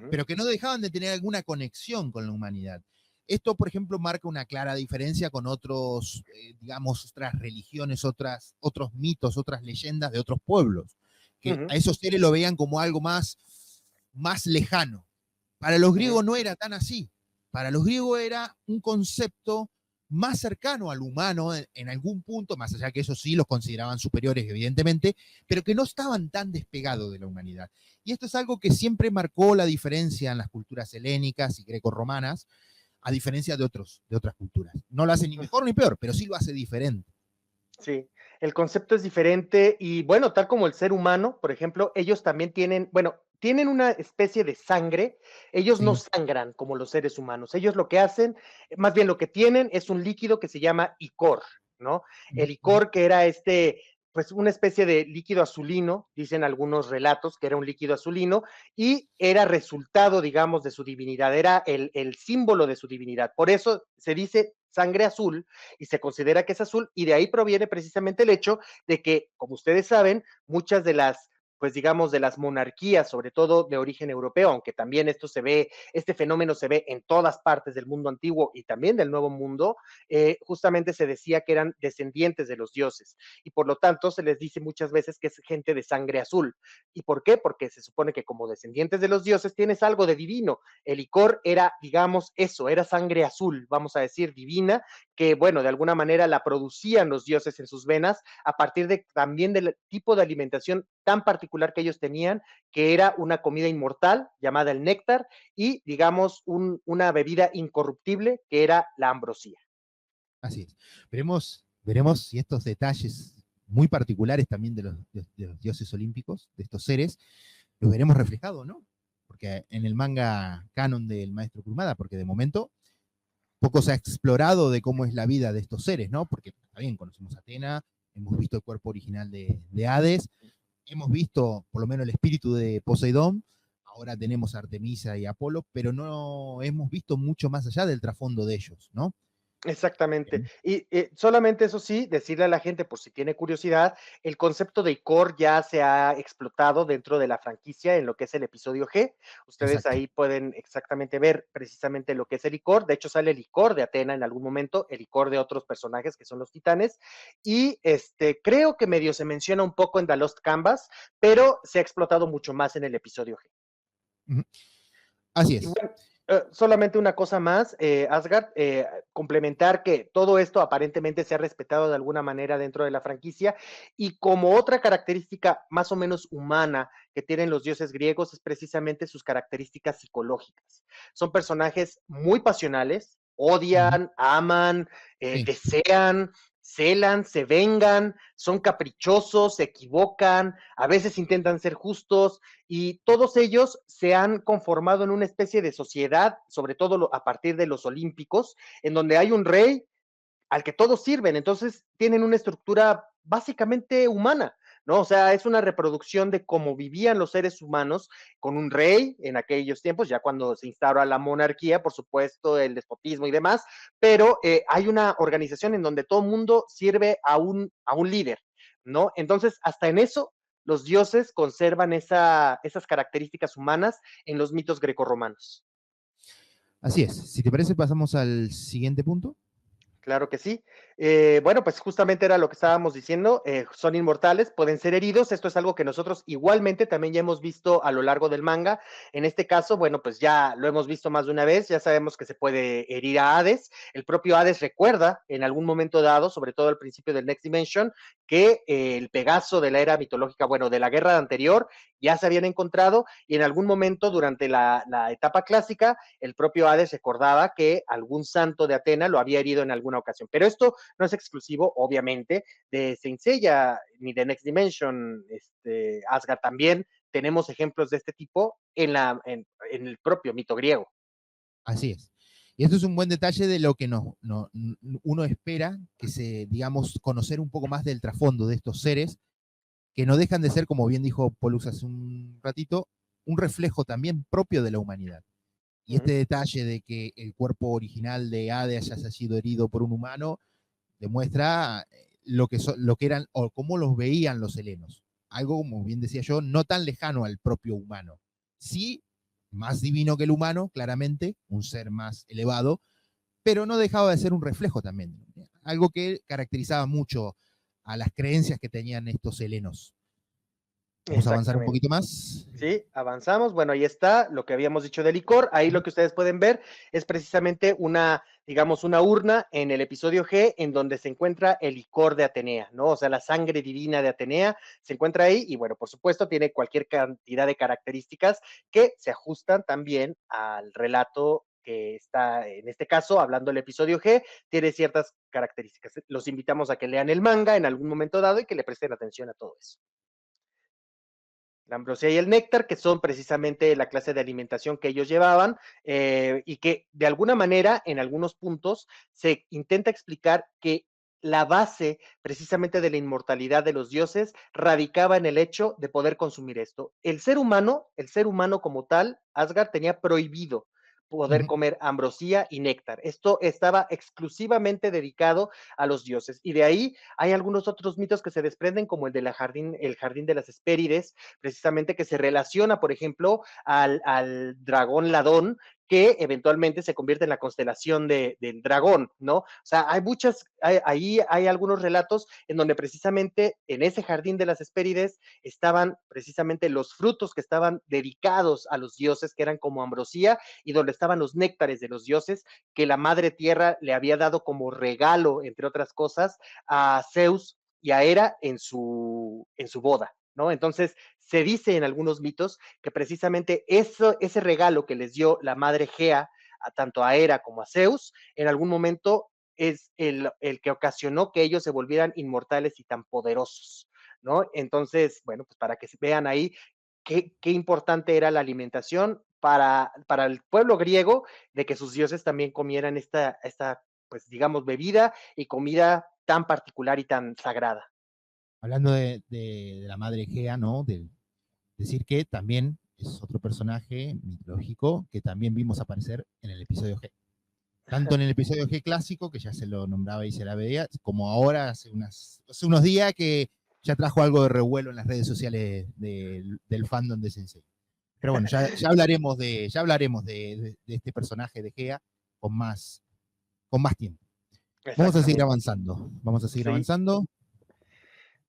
pero que no dejaban de tener alguna conexión con la humanidad. Esto, por ejemplo, marca una clara diferencia con otros, digamos, otras religiones, otros mitos, otras leyendas de otros pueblos, que a esos seres lo veían como algo más lejano. Para los griegos no era tan así. Para los griegos era un concepto más cercano al humano en algún punto, más allá que eso sí los consideraban superiores, evidentemente, pero que no estaban tan despegados de la humanidad. Y esto es algo que siempre marcó la diferencia en las culturas helénicas y grecorromanas, a diferencia de otras culturas. No lo hace ni mejor ni peor, pero sí lo hace diferente. Sí, el concepto es diferente y bueno, tal como el ser humano, por ejemplo, ellos también tienen, bueno, tienen una especie de sangre, ellos no sangran como los seres humanos, ellos lo que hacen, más bien lo que tienen es un líquido que se llama icor, ¿no? El icor que era pues una especie de líquido azulino, dicen algunos relatos que era un líquido azulino, y era resultado, digamos, de su divinidad, era el símbolo de su divinidad. Por eso se dice sangre azul y se considera que es azul, y de ahí proviene precisamente el hecho de que, como ustedes saben, muchas de las pues digamos, de las monarquías, sobre todo de origen europeo, aunque también este fenómeno se ve en todas partes del mundo antiguo y también del Nuevo Mundo, justamente se decía que eran descendientes de los dioses, y por lo tanto se les dice muchas veces que es gente de sangre azul. ¿Y por qué? Porque se supone que como descendientes de los dioses tienes algo de divino. El licor era, digamos, eso, era sangre azul, vamos a decir, divina, que, bueno, de alguna manera la producían los dioses en sus venas a partir también del tipo de alimentación tan particular que ellos tenían, que era una comida inmortal llamada el néctar y, digamos, una bebida incorruptible que era la ambrosía. Así es. Veremos si estos detalles muy particulares también de los dioses olímpicos, de estos seres, los veremos reflejados, ¿no? Porque en el manga canon del maestro Kurumada, porque de momento poco se ha explorado de cómo es la vida de estos seres, ¿no? Porque está bien, conocemos a Atena, hemos visto el cuerpo original de Hades, hemos visto por lo menos el espíritu de Poseidón, ahora tenemos a Artemisa y Apolo, pero no hemos visto mucho más allá del trasfondo de ellos, ¿no? Exactamente. Y solamente eso sí, decirle a la gente, por si tiene curiosidad, el concepto de icor ya se ha explotado dentro de la franquicia en lo que es el episodio G. Ustedes Exacto. ahí pueden exactamente ver precisamente lo que es el icor. De hecho, sale el icor de Atena en algún momento, el icor de otros personajes que son los titanes. Y creo que medio se menciona un poco en The Lost Canvas, pero se ha explotado mucho más en el episodio G. Así Y es. bueno, solamente una cosa más, Asgard, complementar que todo esto aparentemente se ha respetado de alguna manera dentro de la franquicia, y como otra característica más o menos humana que tienen los dioses griegos es precisamente sus características psicológicas. Son personajes muy pasionales, odian, aman, desean, celan, se vengan, son caprichosos, se equivocan, a veces intentan ser justos, y todos ellos se han conformado en una especie de sociedad, sobre todo a partir de los olímpicos, en donde hay un rey al que todos sirven, entonces tienen una estructura básicamente humana, ¿no? O sea, es una reproducción de cómo vivían los seres humanos con un rey en aquellos tiempos, ya cuando se instaura la monarquía, por supuesto, el despotismo y demás, pero hay una organización en donde todo el mundo sirve a un líder, ¿no? Entonces, hasta en eso, los dioses conservan esas características humanas en los mitos grecorromanos. Así es. Si te parece, pasamos al siguiente punto. Claro que sí. Bueno, pues justamente era lo que estábamos diciendo, son inmortales, pueden ser heridos, esto es algo que nosotros igualmente también ya hemos visto a lo largo del manga. En este caso, bueno, pues ya lo hemos visto más de una vez, ya sabemos que se puede herir a Hades, el propio Hades recuerda en algún momento dado, sobre todo al principio del Next Dimension, que el Pegaso de la era mitológica, bueno, de la guerra anterior, ya se habían encontrado, y en algún momento durante la etapa clásica, el propio Hades recordaba que algún santo de Atena lo había herido en alguna ocasión. Pero esto no es exclusivo, obviamente, de Saint Seiya ni de Next Dimension, Asgard también. Tenemos ejemplos de este tipo en el propio mito griego. Así es. Y esto es un buen detalle de lo que uno espera que digamos, conocer un poco más del trasfondo de estos seres, que no dejan de ser, como bien dijo Pollux hace un ratito, un reflejo también propio de la humanidad. Y este detalle de que el cuerpo original de Ade haya sido herido por un humano, demuestra lo que eran o cómo los veían los helenos. Algo, como bien decía yo, no tan lejano al propio humano. Sí, más divino que el humano, claramente, un ser más elevado, pero no dejaba de ser un reflejo también. Algo que caracterizaba mucho a las creencias que tenían estos helenos. Vamos a avanzar un Exactamente. poquito más. Sí, avanzamos. Bueno, ahí está lo que habíamos dicho de licor. Ahí lo que ustedes pueden ver es precisamente digamos, una urna en el episodio G en donde se encuentra el licor de Atenea, ¿no? O sea, la sangre divina de Atenea se encuentra ahí y, bueno, por supuesto, tiene cualquier cantidad de características que se ajustan también al relato que está, en este caso, hablando del episodio G, tiene ciertas características. Los invitamos a que lean el manga en algún momento dado y que le presten atención a todo eso. La ambrosía y el néctar, que son precisamente la clase de alimentación que ellos llevaban, y que de alguna manera, en algunos puntos, se intenta explicar que la base precisamente de la inmortalidad de los dioses radicaba en el hecho de poder consumir esto. El ser humano como tal, Asgard tenía prohibido poder comer ambrosía y néctar. Esto estaba exclusivamente dedicado a los dioses. Y de ahí hay algunos otros mitos que se desprenden, como el el jardín de las Hespérides, precisamente que se relaciona, por ejemplo, al dragón Ladón, que eventualmente se convierte en la constelación del dragón, ¿no? O sea, ahí hay algunos relatos en donde precisamente en ese jardín de las Hespérides estaban precisamente los frutos que estaban dedicados a los dioses, que eran como ambrosía, y donde estaban los néctares de los dioses, que la madre tierra le había dado como regalo, entre otras cosas, a Zeus y a Hera en su boda, ¿no? Entonces, se dice en algunos mitos que precisamente ese regalo que les dio la madre Gea, tanto a Hera como a Zeus, en algún momento es el que ocasionó que ellos se volvieran inmortales y tan poderosos, ¿no? Entonces, bueno, pues para que vean ahí qué importante era la alimentación para el pueblo griego, de que sus dioses también comieran pues digamos, bebida y comida tan particular y tan sagrada. Hablando de la madre Gea, ¿no? Decir que también es otro personaje mitológico que también vimos aparecer en el episodio G. Tanto en el episodio G clásico, que ya se lo nombraba y se la veía, como ahora, hace unos días que ya trajo algo de revuelo en las redes sociales del fandom de Sensei. Pero bueno, ya hablaremos de este personaje de Gea con más tiempo. Vamos a seguir Exactamente. avanzando. Vamos a seguir Sí. avanzando.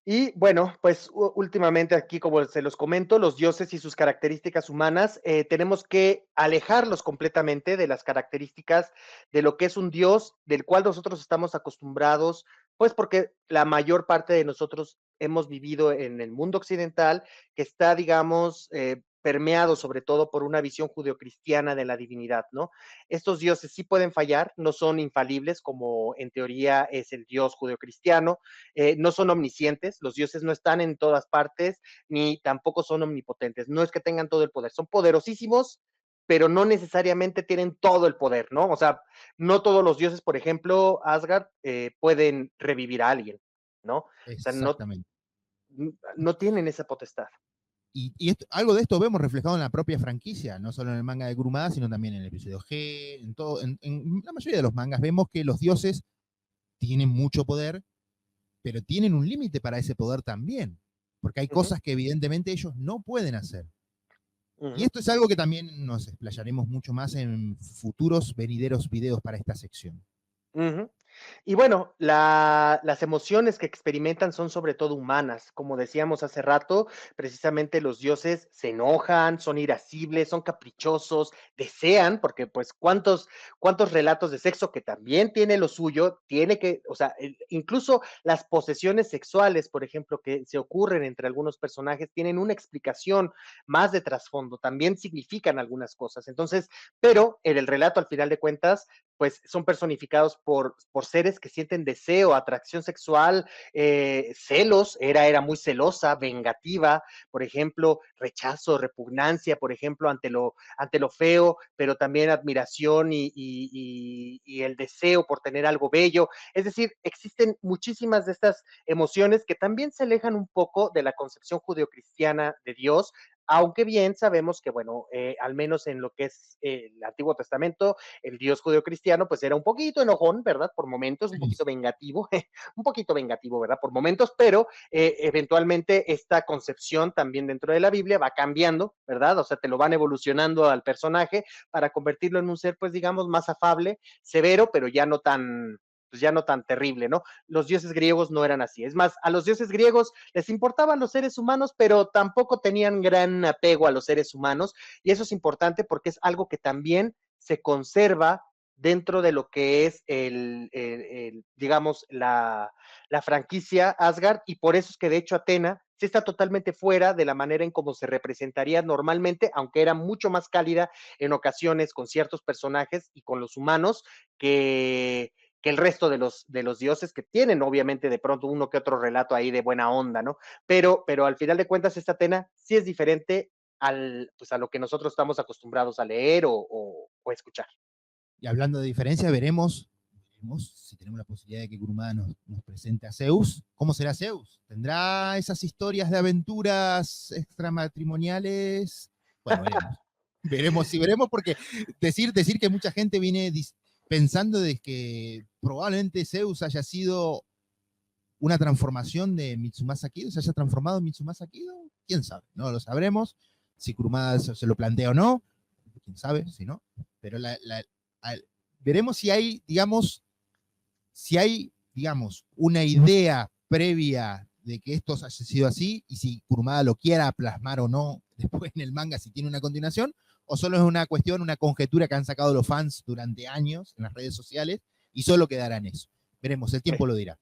Y bueno, pues últimamente aquí, como se los comento, los dioses y sus características humanas, tenemos que alejarlos completamente de las características de lo que es un dios, del cual nosotros estamos acostumbrados, pues porque la mayor parte de nosotros hemos vivido en el mundo occidental, que está, digamos, permeado sobre todo por una visión judeocristiana de la divinidad, ¿no? Estos dioses sí pueden fallar, no son infalibles como en teoría es el dios judeocristiano, no son omniscientes, los dioses no están en todas partes, ni tampoco son omnipotentes, no es que tengan todo el poder, son poderosísimos, pero no necesariamente tienen todo el poder, ¿no? O sea, no todos los dioses, por ejemplo, Asgard, pueden revivir a alguien, ¿no? O sea, Exactamente. no tienen esa potestad. Algo de esto vemos reflejado en la propia franquicia, no solo en el manga de Kurumada, sino también en el episodio G, en la mayoría de los mangas vemos que los dioses tienen mucho poder, pero tienen un límite para ese poder también, porque hay Uh -huh, cosas que evidentemente ellos no pueden hacer. uh Y -huh. esto es algo que también nos explayaremos mucho más en futuros venideros videos para esta sección. Uh -huh. Y bueno, las emociones que experimentan son sobre todo humanas. Como decíamos hace rato, precisamente los dioses se enojan, son irascibles, son caprichosos, desean, porque pues cuántos relatos de sexo que también tiene lo suyo, o sea, incluso las posesiones sexuales, por ejemplo, que se ocurren entre algunos personajes, tienen una explicación más de trasfondo, también significan algunas cosas. Entonces, pero en el relato, al final de cuentas, pues son personificados por por seres que sienten deseo, atracción sexual, celos, era muy celosa, vengativa, por ejemplo, rechazo, repugnancia, por ejemplo, ante lo feo, pero también admiración y el deseo por tener algo bello. Es decir, existen muchísimas de estas emociones que también se alejan un poco de la concepción judeocristiana de Dios, aunque bien sabemos que, bueno, al menos en lo que es el Antiguo Testamento, el Dios judeocristiano, pues era un poquito enojón, ¿verdad? Por momentos, un poquito vengativo, un poquito vengativo, ¿verdad? Por momentos, pero eventualmente esta concepción también dentro de la Biblia va cambiando, ¿verdad? O sea, te lo van evolucionando al personaje para convertirlo en un ser, pues digamos, más afable, severo, pero ya no tan, pues ya no tan terrible, ¿no? Los dioses griegos no eran así. Es más, a los dioses griegos les importaban los seres humanos, pero tampoco tenían gran apego a los seres humanos, y eso es importante porque es algo que también se conserva dentro de lo que es digamos, la franquicia Asgard, y por eso es que de hecho Atena sí está totalmente fuera de la manera en cómo se representaría normalmente, aunque era mucho más cálida en ocasiones con ciertos personajes y con los humanos que el resto de los dioses, que tienen obviamente de pronto uno que otro relato ahí de buena onda, ¿no? Pero al final de cuentas esta Atena sí es diferente pues a lo que nosotros estamos acostumbrados a leer o escuchar. Y hablando de diferencia, veremos si tenemos la posibilidad de que Kurumada nos presente a Zeus. ¿Cómo será Zeus? ¿Tendrá esas historias de aventuras extramatrimoniales? Bueno, veremos. Veremos, porque decir que mucha gente viene pensando de que probablemente Zeus haya sido una transformación de Mitsumasa Kido, se haya transformado en Mitsumasa Kido, quién sabe, no lo sabremos. Si Kurumada se lo plantea o no, quién sabe, si no. Pero veremos si hay, digamos, una idea previa de que esto haya sido así, y si Kurumada lo quiera plasmar o no después en el manga, si tiene una continuación, o solo es una cuestión, una conjetura que han sacado los fans durante años en las redes sociales, y solo quedará en eso. Veremos, el tiempo lo dirá.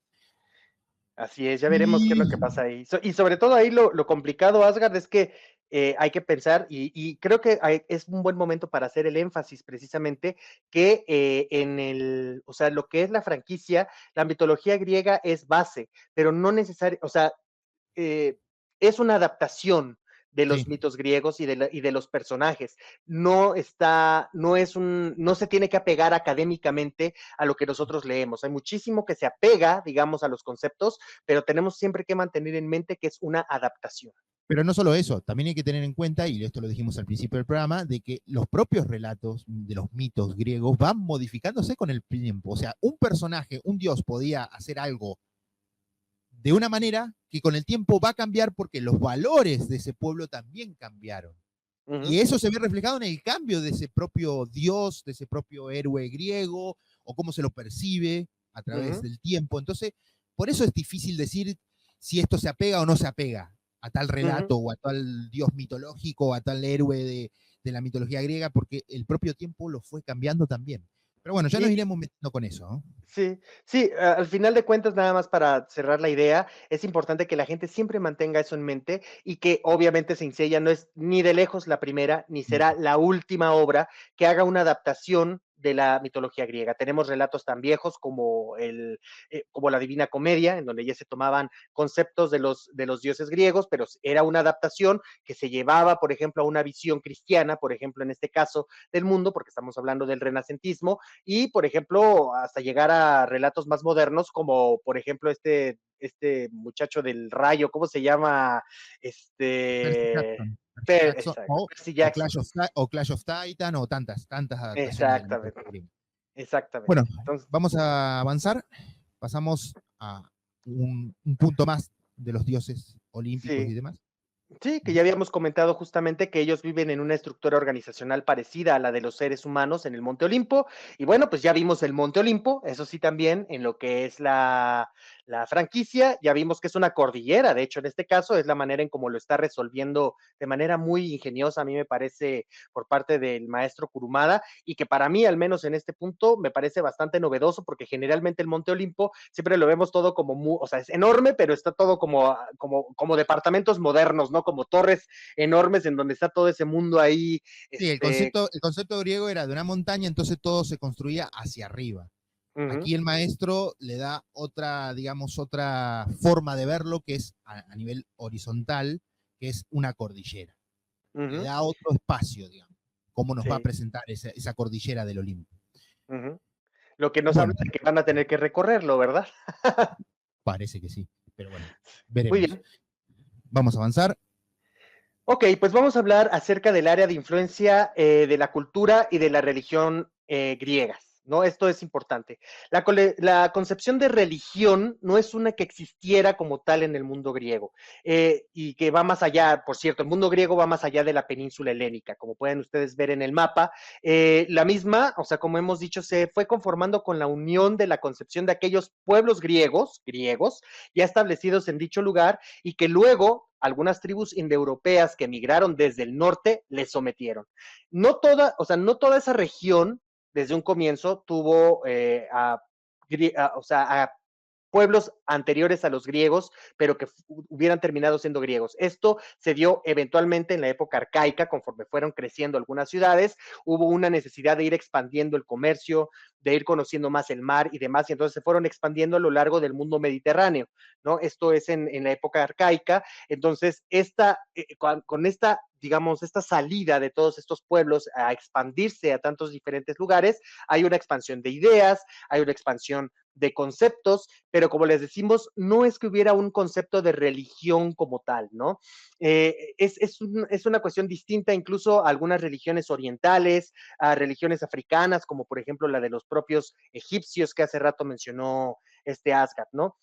Así es, ya veremos qué es lo que Y pasa ahí. Y sobre todo ahí lo complicado, Asgard, es que hay que pensar, y creo que es un buen momento para hacer el énfasis precisamente que o sea, lo que es la franquicia, la mitología griega es base, pero no necesario, o sea, eh, es una adaptación de los sí, mitos griegos y de los personajes. No está, no es un, no se tiene que apegar académicamente a lo que nosotros leemos. Hay muchísimo que se apega, digamos, a los conceptos, pero tenemos siempre que mantener en mente que es una adaptación. pero no solo eso, también hay que tener en cuenta, y esto lo dijimos al principio del programa, de que los propios relatos de los mitos griegos van modificándose con el tiempo. O sea, un personaje, un dios podía hacer algo de una manera que con el tiempo va a cambiar porque los valores de ese pueblo también cambiaron. Uh -huh. Y eso se ve reflejado en el cambio de ese propio dios, de ese propio héroe griego, o cómo se lo percibe a través del tiempo. Entonces, por eso es difícil decir si esto se apega o no se apega a tal relato, o a tal dios mitológico, o a tal héroe de la mitología griega, porque el propio tiempo lo fue cambiando también. Pero bueno, ya nos iremos metiendo con eso, ¿no? Sí, sí, al final de cuentas, nada más para cerrar la idea, es importante que la gente siempre mantenga eso en mente, y que obviamente Saint Seiya no es ni de lejos la primera, ni será la última obra que haga una adaptación de la mitología griega. Tenemos relatos tan viejos como como la Divina Comedia, en donde ya se tomaban conceptos de los dioses griegos, pero era una adaptación que se llevaba, por ejemplo, a una visión cristiana, por ejemplo, en este caso del mundo, porque estamos hablando del renacentismo, y por ejemplo, hasta llegar a relatos más modernos, como por ejemplo este muchacho del rayo, ¿cómo se llama? Percy Jackson. Exacto, Percy Jackson. O Clash of Titan, o tantas adaptaciones del mito Exactamente, griego. exactamente. Bueno, Entonces, vamos a avanzar. Pasamos a un punto más de los dioses olímpicos y sí. demás. Sí, que ya habíamos comentado justamente que ellos viven en una estructura organizacional parecida a la de los seres humanos en el Monte Olimpo. Y bueno, pues ya vimos el Monte Olimpo, eso sí también en lo que es la franquicia, ya vimos que es una cordillera, de hecho en este caso es la manera en cómo lo está resolviendo de manera muy ingeniosa, a mí me parece, por parte del maestro Kurumada, y que para mí, al menos en este punto, me parece bastante novedoso, porque generalmente el Monte Olimpo siempre lo vemos todo como muy, o sea, es enorme, pero está todo como departamentos modernos, ¿no? Como torres enormes en donde está todo ese mundo ahí. Sí, el concepto griego era de una montaña, entonces todo se construía hacia arriba. Ujú, Aquí el maestro le da otra, digamos, otra forma de verlo que es a nivel horizontal, que es una cordillera. Le ujú, da otro espacio, digamos, cómo nos va a sí, presentar esa cordillera del Olimpo. ujú. Lo que nos habla Bueno, de que van a tener que recorrerlo, ¿verdad? parece que sí, pero bueno, Muy veremos. bien. Vamos a avanzar. Ok, pues vamos a hablar acerca del área de influencia de la cultura y de la religión griegas, ¿no? Esto es importante. La concepción de religión no es una que existiera como tal en el mundo griego y que va más allá, por cierto, el mundo griego va más allá de la península helénica, como pueden ustedes ver en el mapa. La misma, o sea, como hemos dicho, se fue conformando con la unión de la concepción de aquellos pueblos griegos, ya establecidos en dicho lugar y que luego algunas tribus indoeuropeas que emigraron desde el norte les sometieron. No toda, o sea, no toda esa región desde un comienzo tuvo o sea, a pueblos anteriores a los griegos, pero que hubieran terminado siendo griegos. Esto se dio eventualmente en la época arcaica, conforme fueron creciendo algunas ciudades, hubo una necesidad de ir expandiendo el comercio, de ir conociendo más el mar y demás, y entonces se fueron expandiendo a lo largo del mundo mediterráneo, ¿no? Esto es en la época arcaica, entonces con esta digamos, esta salida de todos estos pueblos a expandirse a tantos diferentes lugares, hay una expansión de ideas, hay una expansión de conceptos, pero como les decimos, no es que hubiera un concepto de religión como tal, ¿no? Es una cuestión distinta incluso a algunas religiones orientales, a religiones africanas, como por ejemplo la de los propios egipcios que hace rato mencionó este Asgard, ¿no?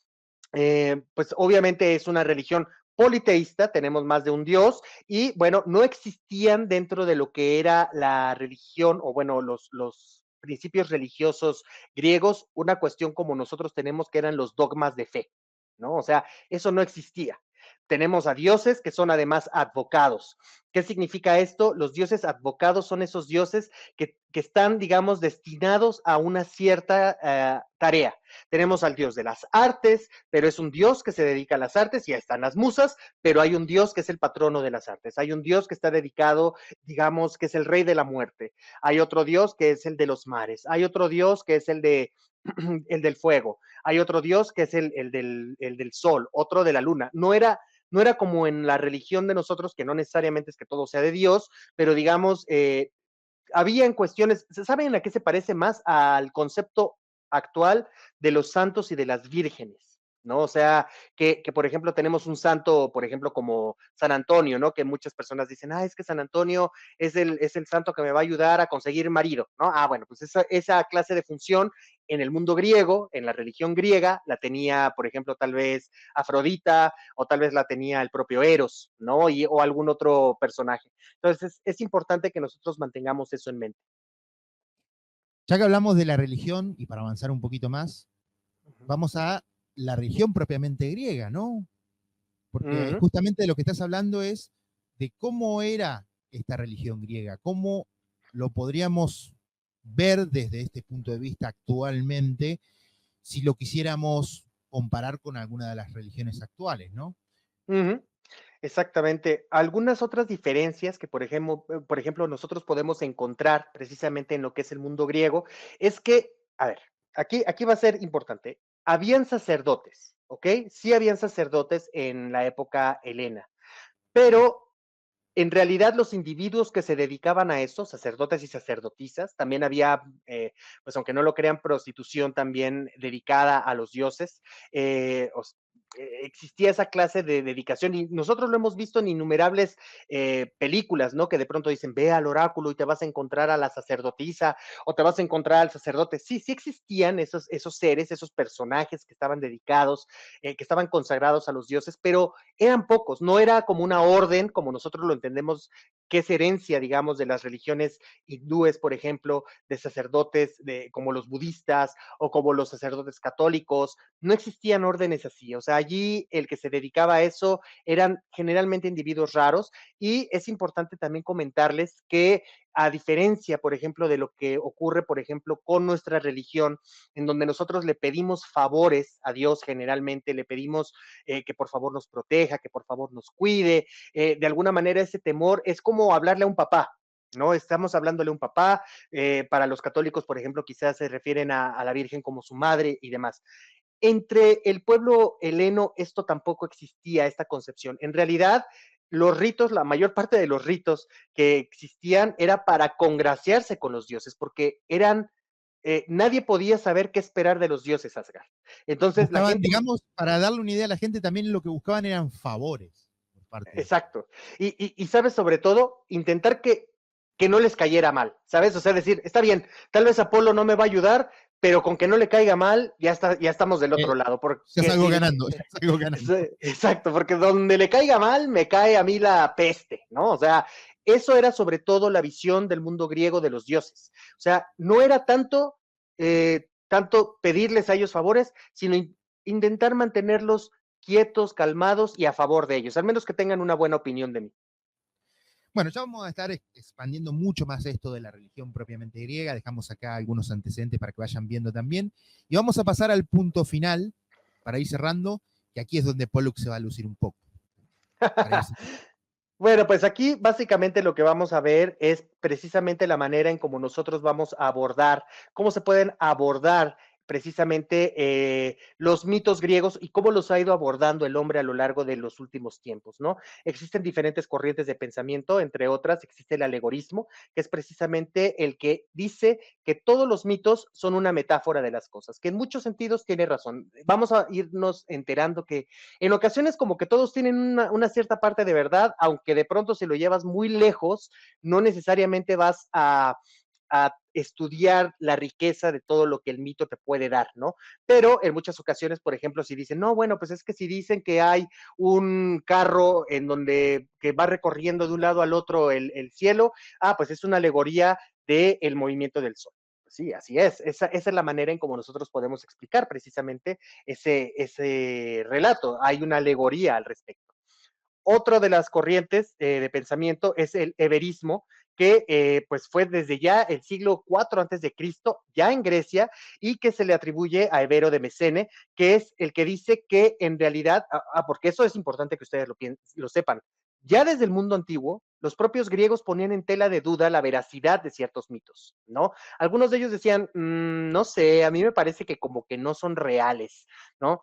Pues obviamente es una religión politeísta, tenemos más de un dios, y bueno, no existían dentro de lo que era la religión, o bueno, los principios religiosos griegos, una cuestión como nosotros tenemos que eran los dogmas de fe, ¿no? O sea, eso no existía. Tenemos a dioses que son además advocados. ¿Qué significa esto? Los dioses advocados son esos dioses que están, digamos, destinados a una cierta tarea. Tenemos al dios de las artes, pero es un dios que se dedica a las artes, y ya están las musas, pero hay un dios que es el patrono de las artes, hay un dios que está dedicado, digamos, que es el rey de la muerte, hay otro dios que es el de los mares, hay otro dios que es el del fuego, hay otro dios que es el del sol, otro de la luna. No era como en la religión de nosotros, que no necesariamente es que todo sea de Dios, pero digamos, había en cuestiones, ¿saben a qué se parece más al concepto actual de los santos y de las vírgenes? ¿No? O sea, por ejemplo tenemos un santo, por ejemplo, como San Antonio, ¿no? Que muchas personas dicen, es que San Antonio es el santo que me va a ayudar a conseguir marido, ¿no? Bueno, pues esa clase de función en el mundo griego, en la religión griega, la tenía, por ejemplo, tal vez Afrodita, o tal vez la tenía el propio Eros, ¿no? O algún otro personaje. Entonces, es importante que nosotros mantengamos eso en mente. Ya que hablamos de la religión, y para avanzar un poquito más, Uh -huh. vamos a la religión propiamente griega, ¿no? Uh Porque -huh. justamente de lo que estás hablando es de cómo era esta religión griega, cómo lo podríamos ver desde este punto de vista actualmente si lo quisiéramos comparar con alguna de las religiones actuales, ¿no? Uh -huh. Exactamente. Algunas otras diferencias que, por ejemplo, nosotros podemos encontrar precisamente en lo que es el mundo griego, es que, a ver, aquí va a ser importante. Habían sacerdotes, ¿ok? Sí habían sacerdotes en la época helena, pero en realidad los individuos que se dedicaban a eso, sacerdotes y sacerdotisas, también había, pues aunque no lo crean, prostitución también dedicada a los dioses. Existía esa clase de dedicación y nosotros lo hemos visto en innumerables películas, ¿no? Que de pronto dicen, ve al oráculo y te vas a encontrar a la sacerdotisa o te vas a encontrar al sacerdote. Sí, sí existían esos seres, esos personajes que estaban dedicados, que estaban consagrados a los dioses, pero eran pocos, no era como una orden, como nosotros lo entendemos, que es herencia, digamos, de las religiones hindúes, por ejemplo, de sacerdotes como los budistas o como los sacerdotes católicos. No existían órdenes así, o sea, allí el que se dedicaba a eso eran generalmente individuos raros, y es importante también comentarles que a diferencia, por ejemplo, de lo que ocurre, por ejemplo, con nuestra religión, en donde nosotros le pedimos favores a Dios, generalmente le pedimos que por favor nos proteja, que por favor nos cuide. De alguna manera ese temor es como hablarle a un papá. ¿no? Estamos hablándole a un papá, para los católicos, por ejemplo, quizás se refieren a la Virgen como su madre y demás. Entre el pueblo heleno esto tampoco existía, esta concepción. En realidad, los ritos, la mayor parte de los ritos que existían era para congraciarse con los dioses, porque eran, nadie podía saber qué esperar de los dioses, Asgard. Entonces la Buscaban, gente, digamos, para darle una idea a la gente, también lo que buscaban eran favores por parte de ellos. exacto. Y sabes, sobre todo, intentar que no les cayera mal, ¿sabes? O sea, decir, está bien, tal vez Apolo no me va a ayudar, pero con que no le caiga mal, ya, está, ya estamos del otro lado. Ya Porque salgo si, ganando, ya salgo ganando. exacto, porque donde le caiga mal, me cae a mí la peste, ¿no? O sea, eso era sobre todo la visión del mundo griego de los dioses. O sea, no era tanto pedirles a ellos favores, sino intentar mantenerlos quietos, calmados y a favor de ellos, al menos que tengan una buena opinión de mí. Bueno, ya vamos a estar expandiendo mucho más esto de la religión propiamente griega. Dejamos acá algunos antecedentes para que vayan viendo también. Y vamos a pasar al punto final, para ir cerrando, que aquí es donde Pollux se va a lucir un poco. Para ir Bueno, pues aquí básicamente lo que vamos a ver es precisamente la manera en cómo nosotros vamos a abordar, cómo se pueden abordar precisamente los mitos griegos y cómo los ha ido abordando el hombre a lo largo de los últimos tiempos, ¿no? Existen diferentes corrientes de pensamiento, entre otras existe el alegorismo, que es precisamente el que dice que todos los mitos son una metáfora de las cosas, que en muchos sentidos tiene razón. Vamos a irnos enterando que en ocasiones como que todos tienen una cierta parte de verdad, aunque de pronto si lo llevas muy lejos, no necesariamente vas a estudiar la riqueza de todo lo que el mito te puede dar, ¿no? Pero en muchas ocasiones, por ejemplo, si dicen, no, bueno, pues es que si dicen que hay un carro en donde que va recorriendo de un lado al otro el cielo, pues es una alegoría del movimiento del sol. Sí, así es. Esa es la manera en cómo nosotros podemos explicar precisamente ese relato. Hay una alegoría al respecto. Otra de las corrientes de pensamiento es el everismo, que pues fue desde ya el siglo IV antes de Cristo, ya en Grecia, y que se le atribuye a Evero de Mesene, que es el que dice que en realidad, porque eso es importante que ustedes lo sepan, ya desde el mundo antiguo, los propios griegos ponían en tela de duda la veracidad de ciertos mitos, ¿no? Algunos de ellos decían, no sé, a mí me parece que como que no son reales, ¿no?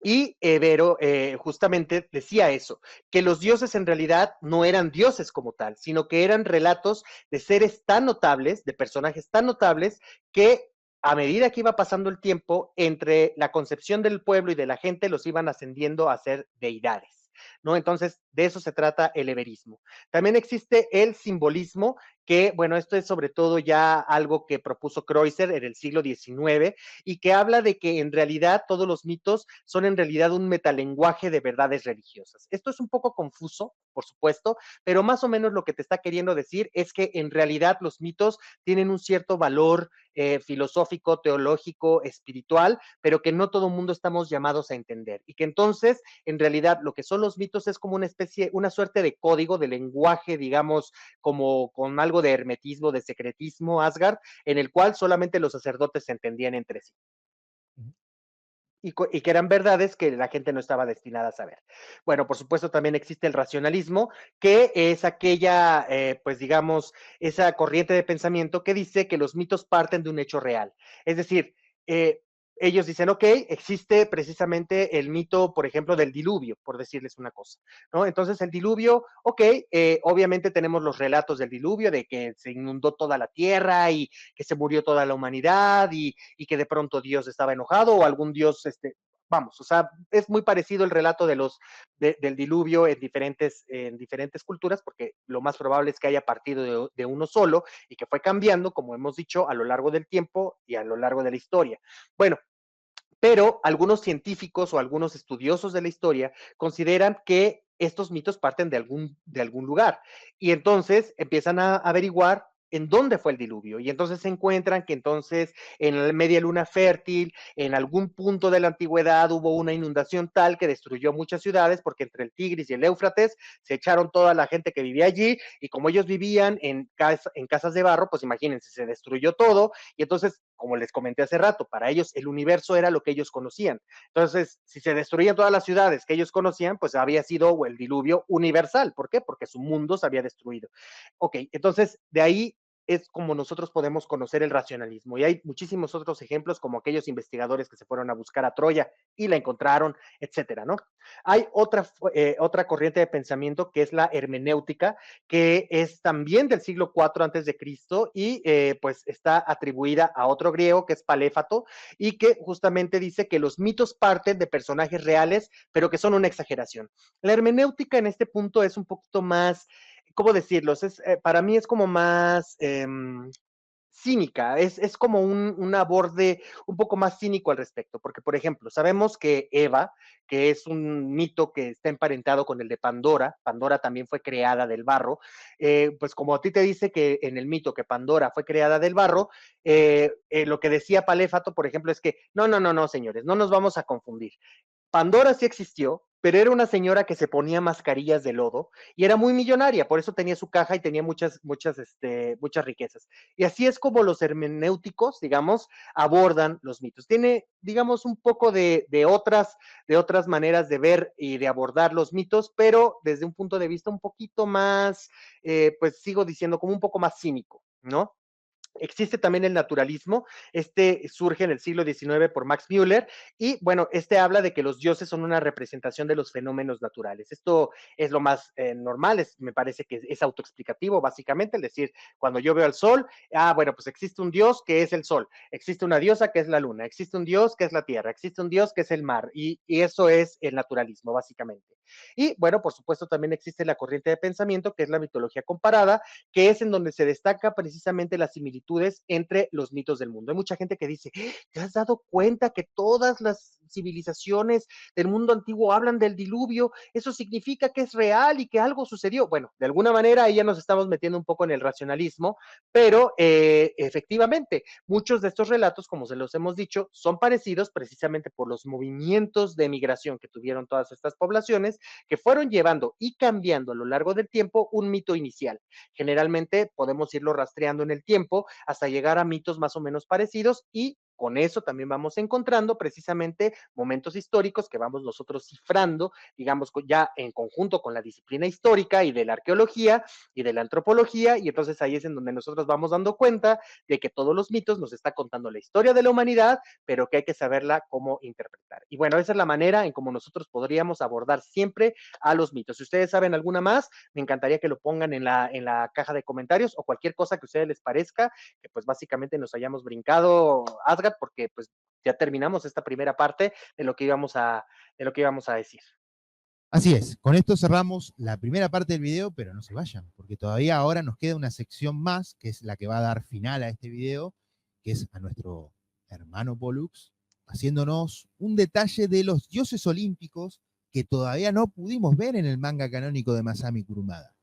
Y Vero justamente decía eso, que los dioses en realidad no eran dioses como tal, sino que eran relatos de seres tan notables, de personajes tan notables, que a medida que iba pasando el tiempo, entre la concepción del pueblo y de la gente, los iban ascendiendo a ser deidades, ¿no? Entonces, de eso se trata el everismo. También existe el simbolismo, que, bueno, esto es sobre todo ya algo que propuso Kreutzer en el siglo XIX y que habla de que en realidad todos los mitos son en realidad un metalenguaje de verdades religiosas. Esto es un poco confuso, por supuesto, pero más o menos lo que te está queriendo decir es que en realidad los mitos tienen un cierto valor filosófico, teológico, espiritual, pero que no todo el mundo estamos llamados a entender. Y que entonces, en realidad, lo que son los mitos es como una especie, una suerte de código, de lenguaje, digamos, como con algo de hermetismo, de secretismo, Asgard, en el cual solamente los sacerdotes se entendían entre sí. Y que eran verdades que la gente no estaba destinada a saber. Bueno, por supuesto también existe el racionalismo, que es aquella, pues digamos, esa corriente de pensamiento que dice que los mitos parten de un hecho real. Es decir, eh, ellos dicen, ok, existe precisamente el mito, por ejemplo, del diluvio, por decirles una cosa, ¿no? Entonces el diluvio, ok, obviamente tenemos los relatos del diluvio, de que se inundó toda la tierra y que se murió toda la humanidad y que de pronto Dios estaba enojado o algún Dios, vamos, o sea, es muy parecido el relato del diluvio en diferentes culturas, porque lo más probable es que haya partido de uno solo y que fue cambiando, como hemos dicho, a lo largo del tiempo y a lo largo de la historia. Bueno, pero algunos científicos o algunos estudiosos de la historia consideran que estos mitos parten de algún lugar y entonces empiezan a averiguar en dónde fue el diluvio y entonces se encuentran que entonces en la media luna fértil, en algún punto de la antigüedad hubo una inundación tal que destruyó muchas ciudades porque entre el Tigris y el Éufrates se echaron toda la gente que vivía allí y como ellos vivían en casas de barro, pues imagínense, se destruyó todo y entonces como les comenté hace rato, para ellos el universo era lo que ellos conocían. Entonces, si se destruían todas las ciudades que ellos conocían, pues había sido el diluvio universal. ¿Por qué? Porque su mundo se había destruido. Ok, entonces de ahí es como nosotros podemos conocer el racionalismo. Y hay muchísimos otros ejemplos, como aquellos investigadores que se fueron a buscar a Troya y la encontraron, etcétera, ¿no? Hay otra corriente de pensamiento que es la hermenéutica, que es también del siglo IV antes de Cristo y pues está atribuida a otro griego que es Paléfato y que justamente dice que los mitos parten de personajes reales, pero que son una exageración. La hermenéutica en este punto es un poquito más, ¿cómo decirlo? Para mí es como más cínica, es como un aborde un poco más cínico al respecto, porque por ejemplo, sabemos que Eva, que es un mito que está emparentado con el de Pandora, Pandora también fue creada del barro, pues como a ti te dice que en el mito que Pandora fue creada del barro, lo que decía Paléfato, por ejemplo, es que no, señores, no nos vamos a confundir. Pandora sí existió, pero era una señora que se ponía mascarillas de lodo y era muy millonaria, por eso tenía su caja y tenía muchas riquezas. Y así es como los hermenéuticos, digamos, abordan los mitos. Tiene, digamos, un poco de otras maneras de ver y de abordar los mitos, pero desde un punto de vista un poquito más, pues sigo diciendo, como un poco más cínico, ¿no? Existe también el naturalismo, surge en el siglo XIX por Max Müller y bueno, habla de que los dioses son una representación de los fenómenos naturales. Esto es lo más normal, me parece que es autoexplicativo básicamente, es decir, cuando yo veo al sol, bueno, pues existe un dios que es el sol, existe una diosa que es la luna, existe un dios que es la tierra, existe un dios que es el mar y eso es el naturalismo básicamente. Y bueno, por supuesto también existe la corriente de pensamiento que es la mitología comparada, que es en donde se destaca precisamente las similitudes entre los mitos del mundo. Hay mucha gente que dice, ¿te has dado cuenta que todas las civilizaciones del mundo antiguo hablan del diluvio? Eso significa que es real y que algo sucedió. Bueno, de alguna manera ahí ya nos estamos metiendo un poco en el racionalismo, pero efectivamente, muchos de estos relatos, como se los hemos dicho, son parecidos precisamente por los movimientos de migración que tuvieron todas estas poblaciones, que fueron llevando y cambiando a lo largo del tiempo un mito inicial. Generalmente podemos irlo rastreando en el tiempo hasta llegar a mitos más o menos parecidos y con eso también vamos encontrando precisamente momentos históricos que vamos nosotros cifrando, digamos, ya en conjunto con la disciplina histórica y de la arqueología y de la antropología, y entonces ahí es en donde nosotros vamos dando cuenta de que todos los mitos nos está contando la historia de la humanidad, pero que hay que saberla cómo interpretar. Y bueno, esa es la manera en cómo nosotros podríamos abordar siempre a los mitos. Si ustedes saben alguna más, me encantaría que lo pongan en la caja de comentarios o cualquier cosa que a ustedes les parezca, que pues básicamente nos hayamos brincado, Asgard, porque pues ya terminamos esta primera parte de lo que íbamos a decir. Así es, con esto cerramos la primera parte del video, pero no se vayan, porque todavía ahora nos queda una sección más, que es la que va a dar final a este video, que es a nuestro hermano Pollux, haciéndonos un detalle de los dioses olímpicos que todavía no pudimos ver en el manga canónico de Masami Kurumada.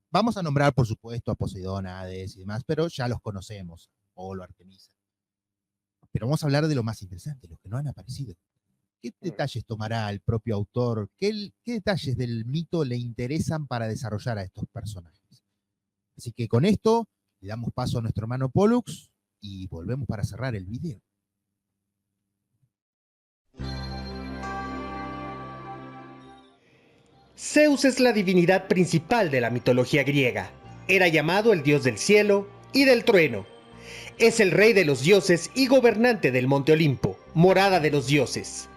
Vamos a nombrar, por supuesto, a Poseidón, a Hades y demás, pero ya los conocemos, Apolo, Artemisa. Pero vamos a hablar de lo más interesante, los que no han aparecido. ¿Qué detalles tomará el propio autor? ¿Qué detalles del mito le interesan para desarrollar a estos personajes? Así que con esto le damos paso a nuestro hermano Pollux y volvemos para cerrar el video. Zeus es la divinidad principal de la mitología griega. Era llamado el dios del cielo y del trueno. Es el rey de los dioses y gobernante del Monte Olimpo, morada de los dioses.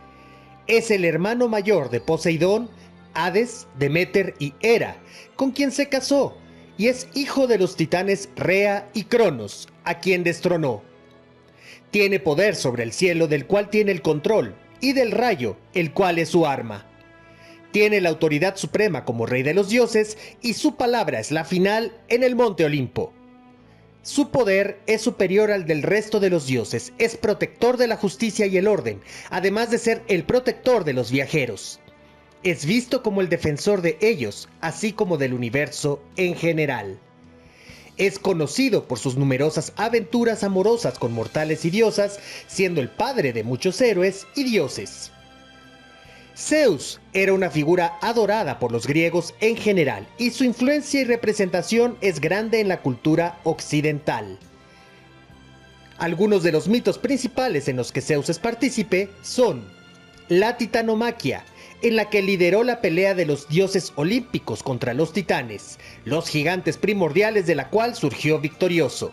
Es el hermano mayor de Poseidón, Hades, Deméter y Hera, con quien se casó, y es hijo de los titanes Rea y Cronos, a quien destronó. Tiene poder sobre el cielo, del cual tiene el control, y del rayo, el cual es su arma. Tiene la autoridad suprema como rey de los dioses, y su palabra es la final en el Monte Olimpo. Su poder es superior al del resto de los dioses, es protector de la justicia y el orden, además de ser el protector de los viajeros. Es visto como el defensor de ellos, así como del universo en general. Es conocido por sus numerosas aventuras amorosas con mortales y diosas, siendo el padre de muchos héroes y dioses. Zeus era una figura adorada por los griegos en general y su influencia y representación es grande en la cultura occidental. Algunos de los mitos principales en los que Zeus es partícipe son la titanomaquia, en la que lideró la pelea de los dioses olímpicos contra los titanes, los gigantes primordiales de la cual surgió victorioso.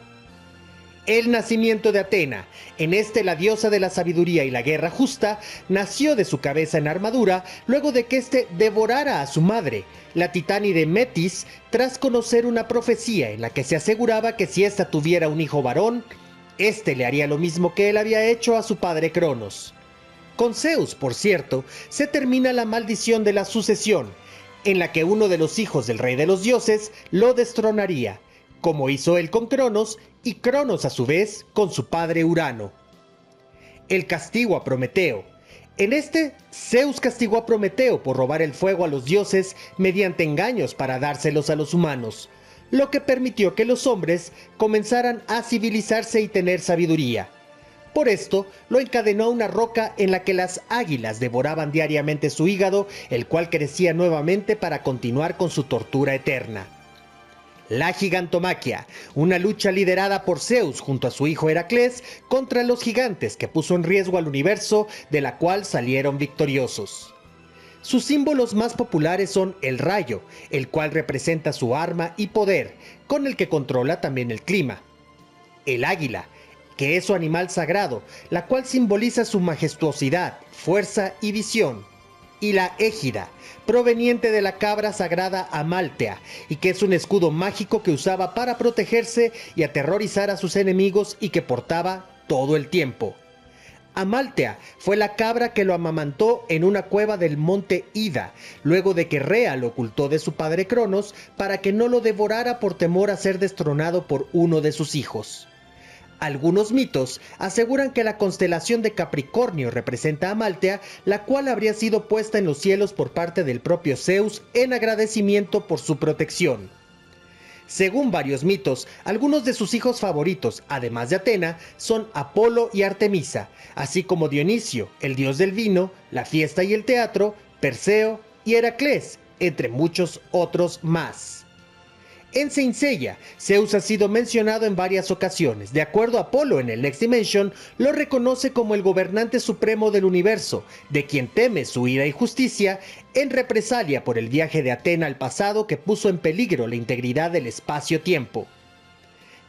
El nacimiento de Atena, en este la diosa de la sabiduría y la guerra justa, nació de su cabeza en armadura luego de que éste devorara a su madre, la titánide Metis, tras conocer una profecía en la que se aseguraba que si ésta tuviera un hijo varón, éste le haría lo mismo que él había hecho a su padre Cronos. Con Zeus, por cierto, se termina la maldición de la sucesión, en la que uno de los hijos del rey de los dioses lo destronaría, como hizo él con Cronos, y Cronos a su vez con su padre Urano. El castigo a Prometeo. En este, Zeus castigó a Prometeo por robar el fuego a los dioses mediante engaños para dárselos a los humanos, lo que permitió que los hombres comenzaran a civilizarse y tener sabiduría. Por esto, lo encadenó a una roca en la que las águilas devoraban diariamente su hígado, el cual crecía nuevamente para continuar con su tortura eterna. La gigantomaquia, una lucha liderada por Zeus junto a su hijo Heracles contra los gigantes que puso en riesgo al universo, de la cual salieron victoriosos. Sus símbolos más populares son el rayo, el cual representa su arma y poder, con el que controla también el clima. El águila, que es su animal sagrado, la cual simboliza su majestuosidad, fuerza y visión. Y la égida, proveniente de la cabra sagrada Amaltea, y que es un escudo mágico que usaba para protegerse y aterrorizar a sus enemigos y que portaba todo el tiempo. Amaltea fue la cabra que lo amamantó en una cueva del monte Ida, luego de que Rea lo ocultó de su padre Cronos para que no lo devorara por temor a ser destronado por uno de sus hijos. Algunos mitos aseguran que la constelación de Capricornio representa a Amaltea, la cual habría sido puesta en los cielos por parte del propio Zeus en agradecimiento por su protección. Según varios mitos, algunos de sus hijos favoritos, además de Atena, son Apolo y Artemisa, así como Dionisio, el dios del vino, la fiesta y el teatro, Perseo y Heracles, entre muchos otros más. En Saint Seiya, Zeus ha sido mencionado en varias ocasiones. De acuerdo a Apolo en el Next Dimension, lo reconoce como el gobernante supremo del universo, de quien teme su ira y justicia, en represalia por el viaje de Atena al pasado que puso en peligro la integridad del espacio-tiempo.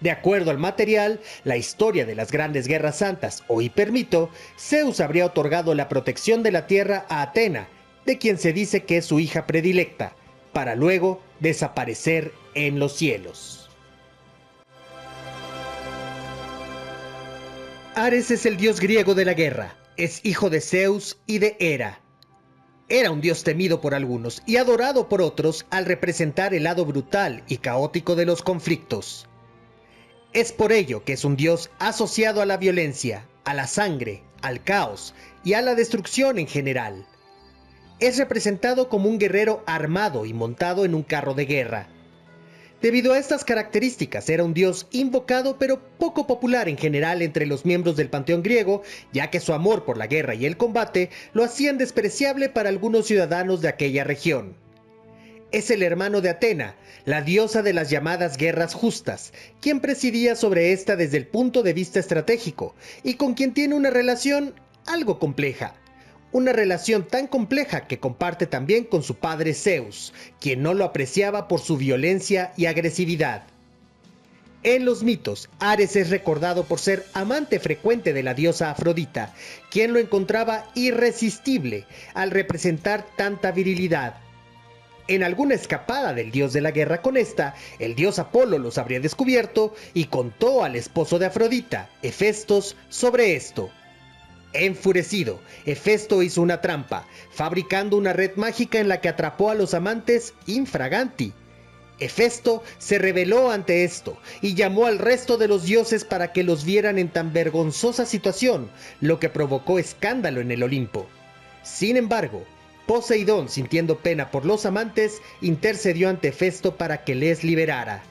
De acuerdo al material, la historia de las grandes guerras santas o hipermito, Zeus habría otorgado la protección de la tierra a Atena, de quien se dice que es su hija predilecta, para luego desaparecer en los cielos. Ares es el dios griego de la guerra, es hijo de Zeus y de Hera. Era un dios temido por algunos y adorado por otros al representar el lado brutal y caótico de los conflictos. Es por ello que es un dios asociado a la violencia, a la sangre, al caos y a la destrucción en general. Es representado como un guerrero armado y montado en un carro de guerra. Debido a estas características, era un dios invocado pero poco popular en general entre los miembros del panteón griego, ya que su amor por la guerra y el combate lo hacían despreciable para algunos ciudadanos de aquella región. Es el hermano de Atena, la diosa de las llamadas guerras justas, quien presidía sobre esta desde el punto de vista estratégico, y con quien tiene una relación algo compleja. Una relación tan compleja que comparte también con su padre Zeus, quien no lo apreciaba por su violencia y agresividad. En los mitos, Ares es recordado por ser amante frecuente de la diosa Afrodita, quien lo encontraba irresistible al representar tanta virilidad. En alguna escapada del dios de la guerra con esta, el dios Apolo los habría descubierto y contó al esposo de Afrodita, Hefestos, sobre esto. Enfurecido, Hefesto hizo una trampa, fabricando una red mágica en la que atrapó a los amantes infraganti. Hefesto se rebeló ante esto y llamó al resto de los dioses para que los vieran en tan vergonzosa situación, lo que provocó escándalo en el Olimpo. Sin embargo, Poseidón, sintiendo pena por los amantes, intercedió ante Hefesto para que les liberara.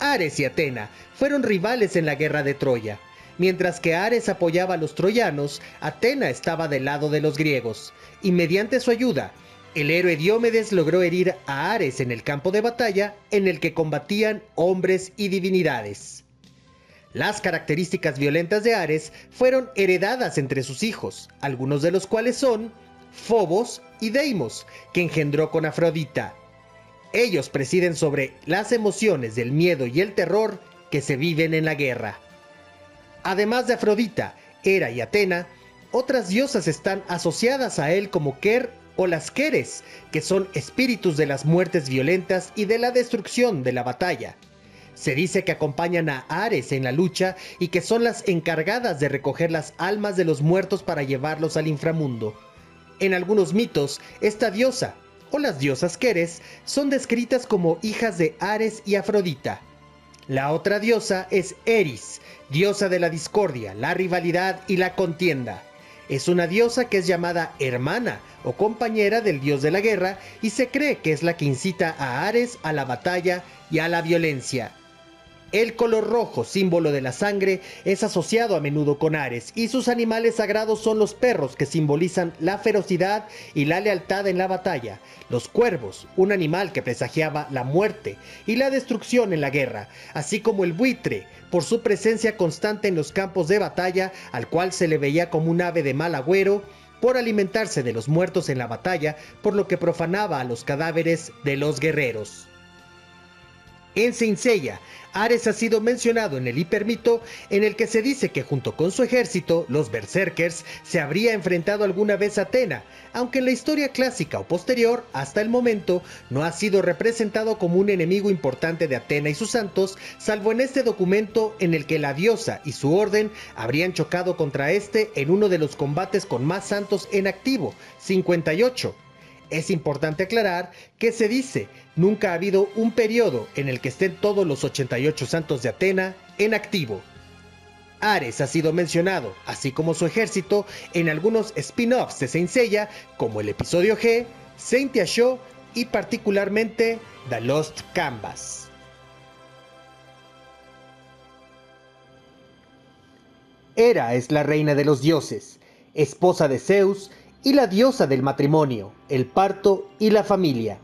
Ares y Atena fueron rivales en la guerra de Troya. Mientras que Ares apoyaba a los troyanos, Atena estaba del lado de los griegos, y mediante su ayuda, el héroe Diomedes logró herir a Ares en el campo de batalla en el que combatían hombres y divinidades. Las características violentas de Ares fueron heredadas entre sus hijos, algunos de los cuales son Fobos y Deimos, que engendró con Afrodita. Ellos presiden sobre las emociones del miedo y el terror que se viven en la guerra. Además de Afrodita, Hera y Atena, otras diosas están asociadas a él como Ker o las Keres, que son espíritus de las muertes violentas y de la destrucción de la batalla. Se dice que acompañan a Ares en la lucha y que son las encargadas de recoger las almas de los muertos para llevarlos al inframundo. En algunos mitos, esta diosa, o las diosas Keres, son descritas como hijas de Ares y Afrodita. La otra diosa es Eris, diosa de la discordia, la rivalidad y la contienda. Es una diosa que es llamada hermana o compañera del dios de la guerra y se cree que es la que incita a Ares a la batalla y a la violencia. El color rojo, símbolo de la sangre, es asociado a menudo con Ares y sus animales sagrados son los perros, que simbolizan la ferocidad y la lealtad en la batalla, los cuervos, un animal que presagiaba la muerte y la destrucción en la guerra, así como el buitre, por su presencia constante en los campos de batalla, al cual se le veía como un ave de mal agüero, por alimentarse de los muertos en la batalla, por lo que profanaba a los cadáveres de los guerreros. En Saint Seiya, Ares ha sido mencionado en el hipermito, en el que se dice que junto con su ejército, los Berserkers, se habría enfrentado alguna vez a Atena, aunque en la historia clásica o posterior, hasta el momento, no ha sido representado como un enemigo importante de Atena y sus santos, salvo en este documento en el que la diosa y su orden habrían chocado contra este en uno de los combates con más santos en activo, 58. Es importante aclarar que se dice, nunca ha habido un periodo en el que estén todos los 88 santos de Atena en activo. Ares ha sido mencionado, así como su ejército, en algunos spin-offs de Saint Seiya, como el episodio G, Saint Yasho y particularmente The Lost Canvas. Hera es la reina de los dioses, esposa de Zeus y la diosa del matrimonio, el parto y la familia.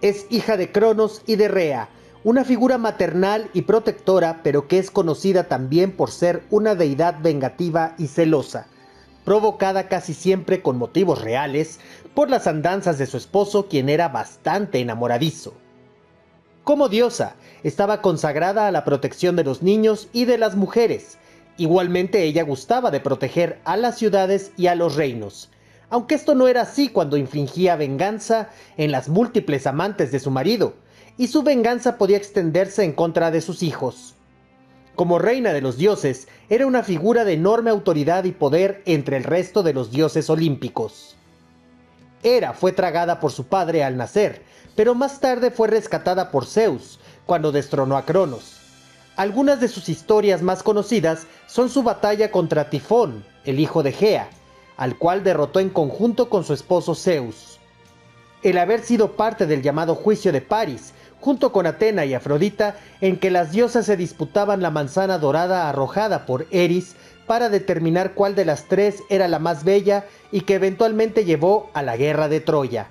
Es hija de Cronos y de Rea, una figura maternal y protectora, pero que es conocida también por ser una deidad vengativa y celosa, provocada casi siempre con motivos reales por las andanzas de su esposo, quien era bastante enamoradizo. Como diosa, estaba consagrada a la protección de los niños y de las mujeres. Igualmente ella gustaba de proteger a las ciudades y a los reinos, aunque esto no era así cuando infligía venganza en las múltiples amantes de su marido, y su venganza podía extenderse en contra de sus hijos. Como reina de los dioses, era una figura de enorme autoridad y poder entre el resto de los dioses olímpicos. Hera fue tragada por su padre al nacer, pero más tarde fue rescatada por Zeus, cuando destronó a Cronos. Algunas de sus historias más conocidas son su batalla contra Tifón, el hijo de Gea, al cual derrotó en conjunto con su esposo Zeus. El haber sido parte del llamado juicio de París, junto con Atena y Afrodita, en que las diosas se disputaban la manzana dorada arrojada por Eris para determinar cuál de las tres era la más bella y que eventualmente llevó a la guerra de Troya.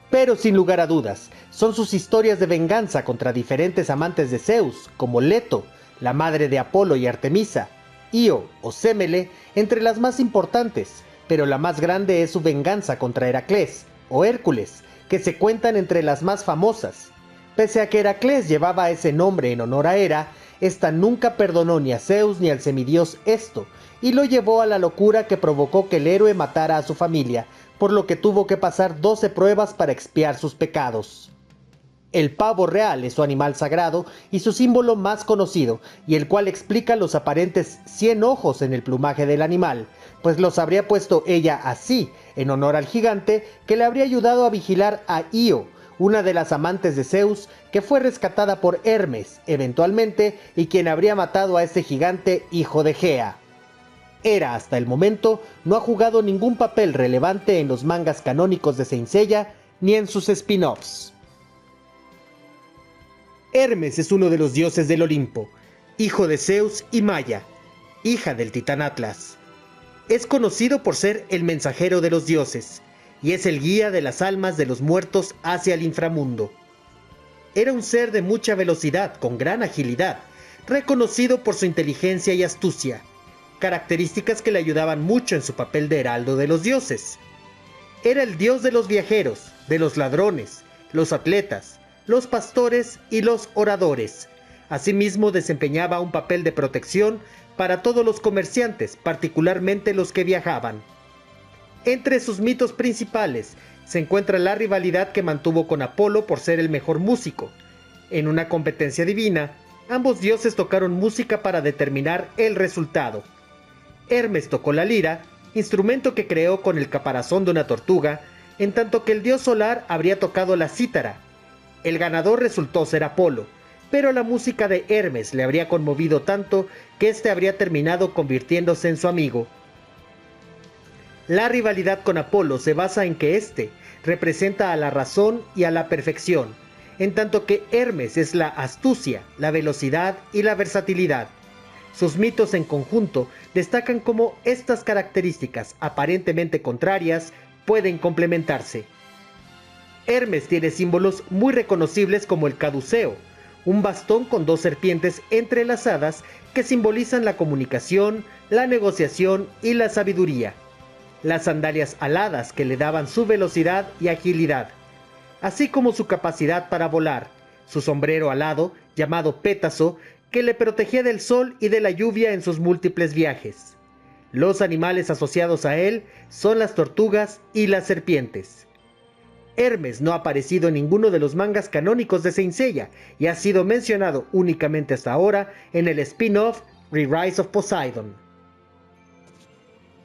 Pero sin lugar a dudas, son sus historias de venganza contra diferentes amantes de Zeus, como Leto, la madre de Apolo y Artemisa, Io o Semele, entre las más importantes, pero la más grande es su venganza contra Heracles o Hércules, que se cuentan entre las más famosas. Pese a que Heracles llevaba ese nombre en honor a Hera, esta nunca perdonó ni a Zeus ni al semidios esto, y lo llevó a la locura que provocó que el héroe matara a su familia, por lo que tuvo que pasar 12 pruebas para expiar sus pecados. El pavo real es su animal sagrado y su símbolo más conocido, y el cual explica los aparentes 100 ojos en el plumaje del animal, pues los habría puesto ella así, en honor al gigante que le habría ayudado a vigilar a Io, una de las amantes de Zeus, que fue rescatada por Hermes, eventualmente, y quien habría matado a este gigante hijo de Gea. Hera hasta el momento no ha jugado ningún papel relevante en los mangas canónicos de Saint Seiya ni en sus spin-offs. Hermes es uno de los dioses del Olimpo, hijo de Zeus y Maya, hija del titán Atlas. Es conocido por ser el mensajero de los dioses, y es el guía de las almas de los muertos hacia el inframundo. Era un ser de mucha velocidad, con gran agilidad, reconocido por su inteligencia y astucia, características que le ayudaban mucho en su papel de heraldo de los dioses. Era el dios de los viajeros, de los ladrones, los atletas, los pastores y los oradores. Asimismo, desempeñaba un papel de protección para todos los comerciantes, particularmente los que viajaban. Entre sus mitos principales se encuentra la rivalidad que mantuvo con Apolo por ser el mejor músico. En una competencia divina, ambos dioses tocaron música para determinar el resultado. Hermes tocó la lira, instrumento que creó con el caparazón de una tortuga, en tanto que el dios solar habría tocado la cítara. El ganador resultó ser Apolo, pero la música de Hermes le habría conmovido tanto que éste habría terminado convirtiéndose en su amigo. La rivalidad con Apolo se basa en que éste representa a la razón y a la perfección, en tanto que Hermes es la astucia, la velocidad y la versatilidad. Sus mitos en conjunto destacan cómo estas características aparentemente contrarias pueden complementarse. Hermes tiene símbolos muy reconocibles como el caduceo, un bastón con dos serpientes entrelazadas que simbolizan la comunicación, la negociación y la sabiduría. Las sandalias aladas que le daban su velocidad y agilidad, así como su capacidad para volar, su sombrero alado, llamado pétaso, que le protegía del sol y de la lluvia en sus múltiples viajes. Los animales asociados a él son las tortugas y las serpientes. Hermes no ha aparecido en ninguno de los mangas canónicos de Saint Seiya y ha sido mencionado únicamente hasta ahora en el spin-off Re-Rise of Poseidon.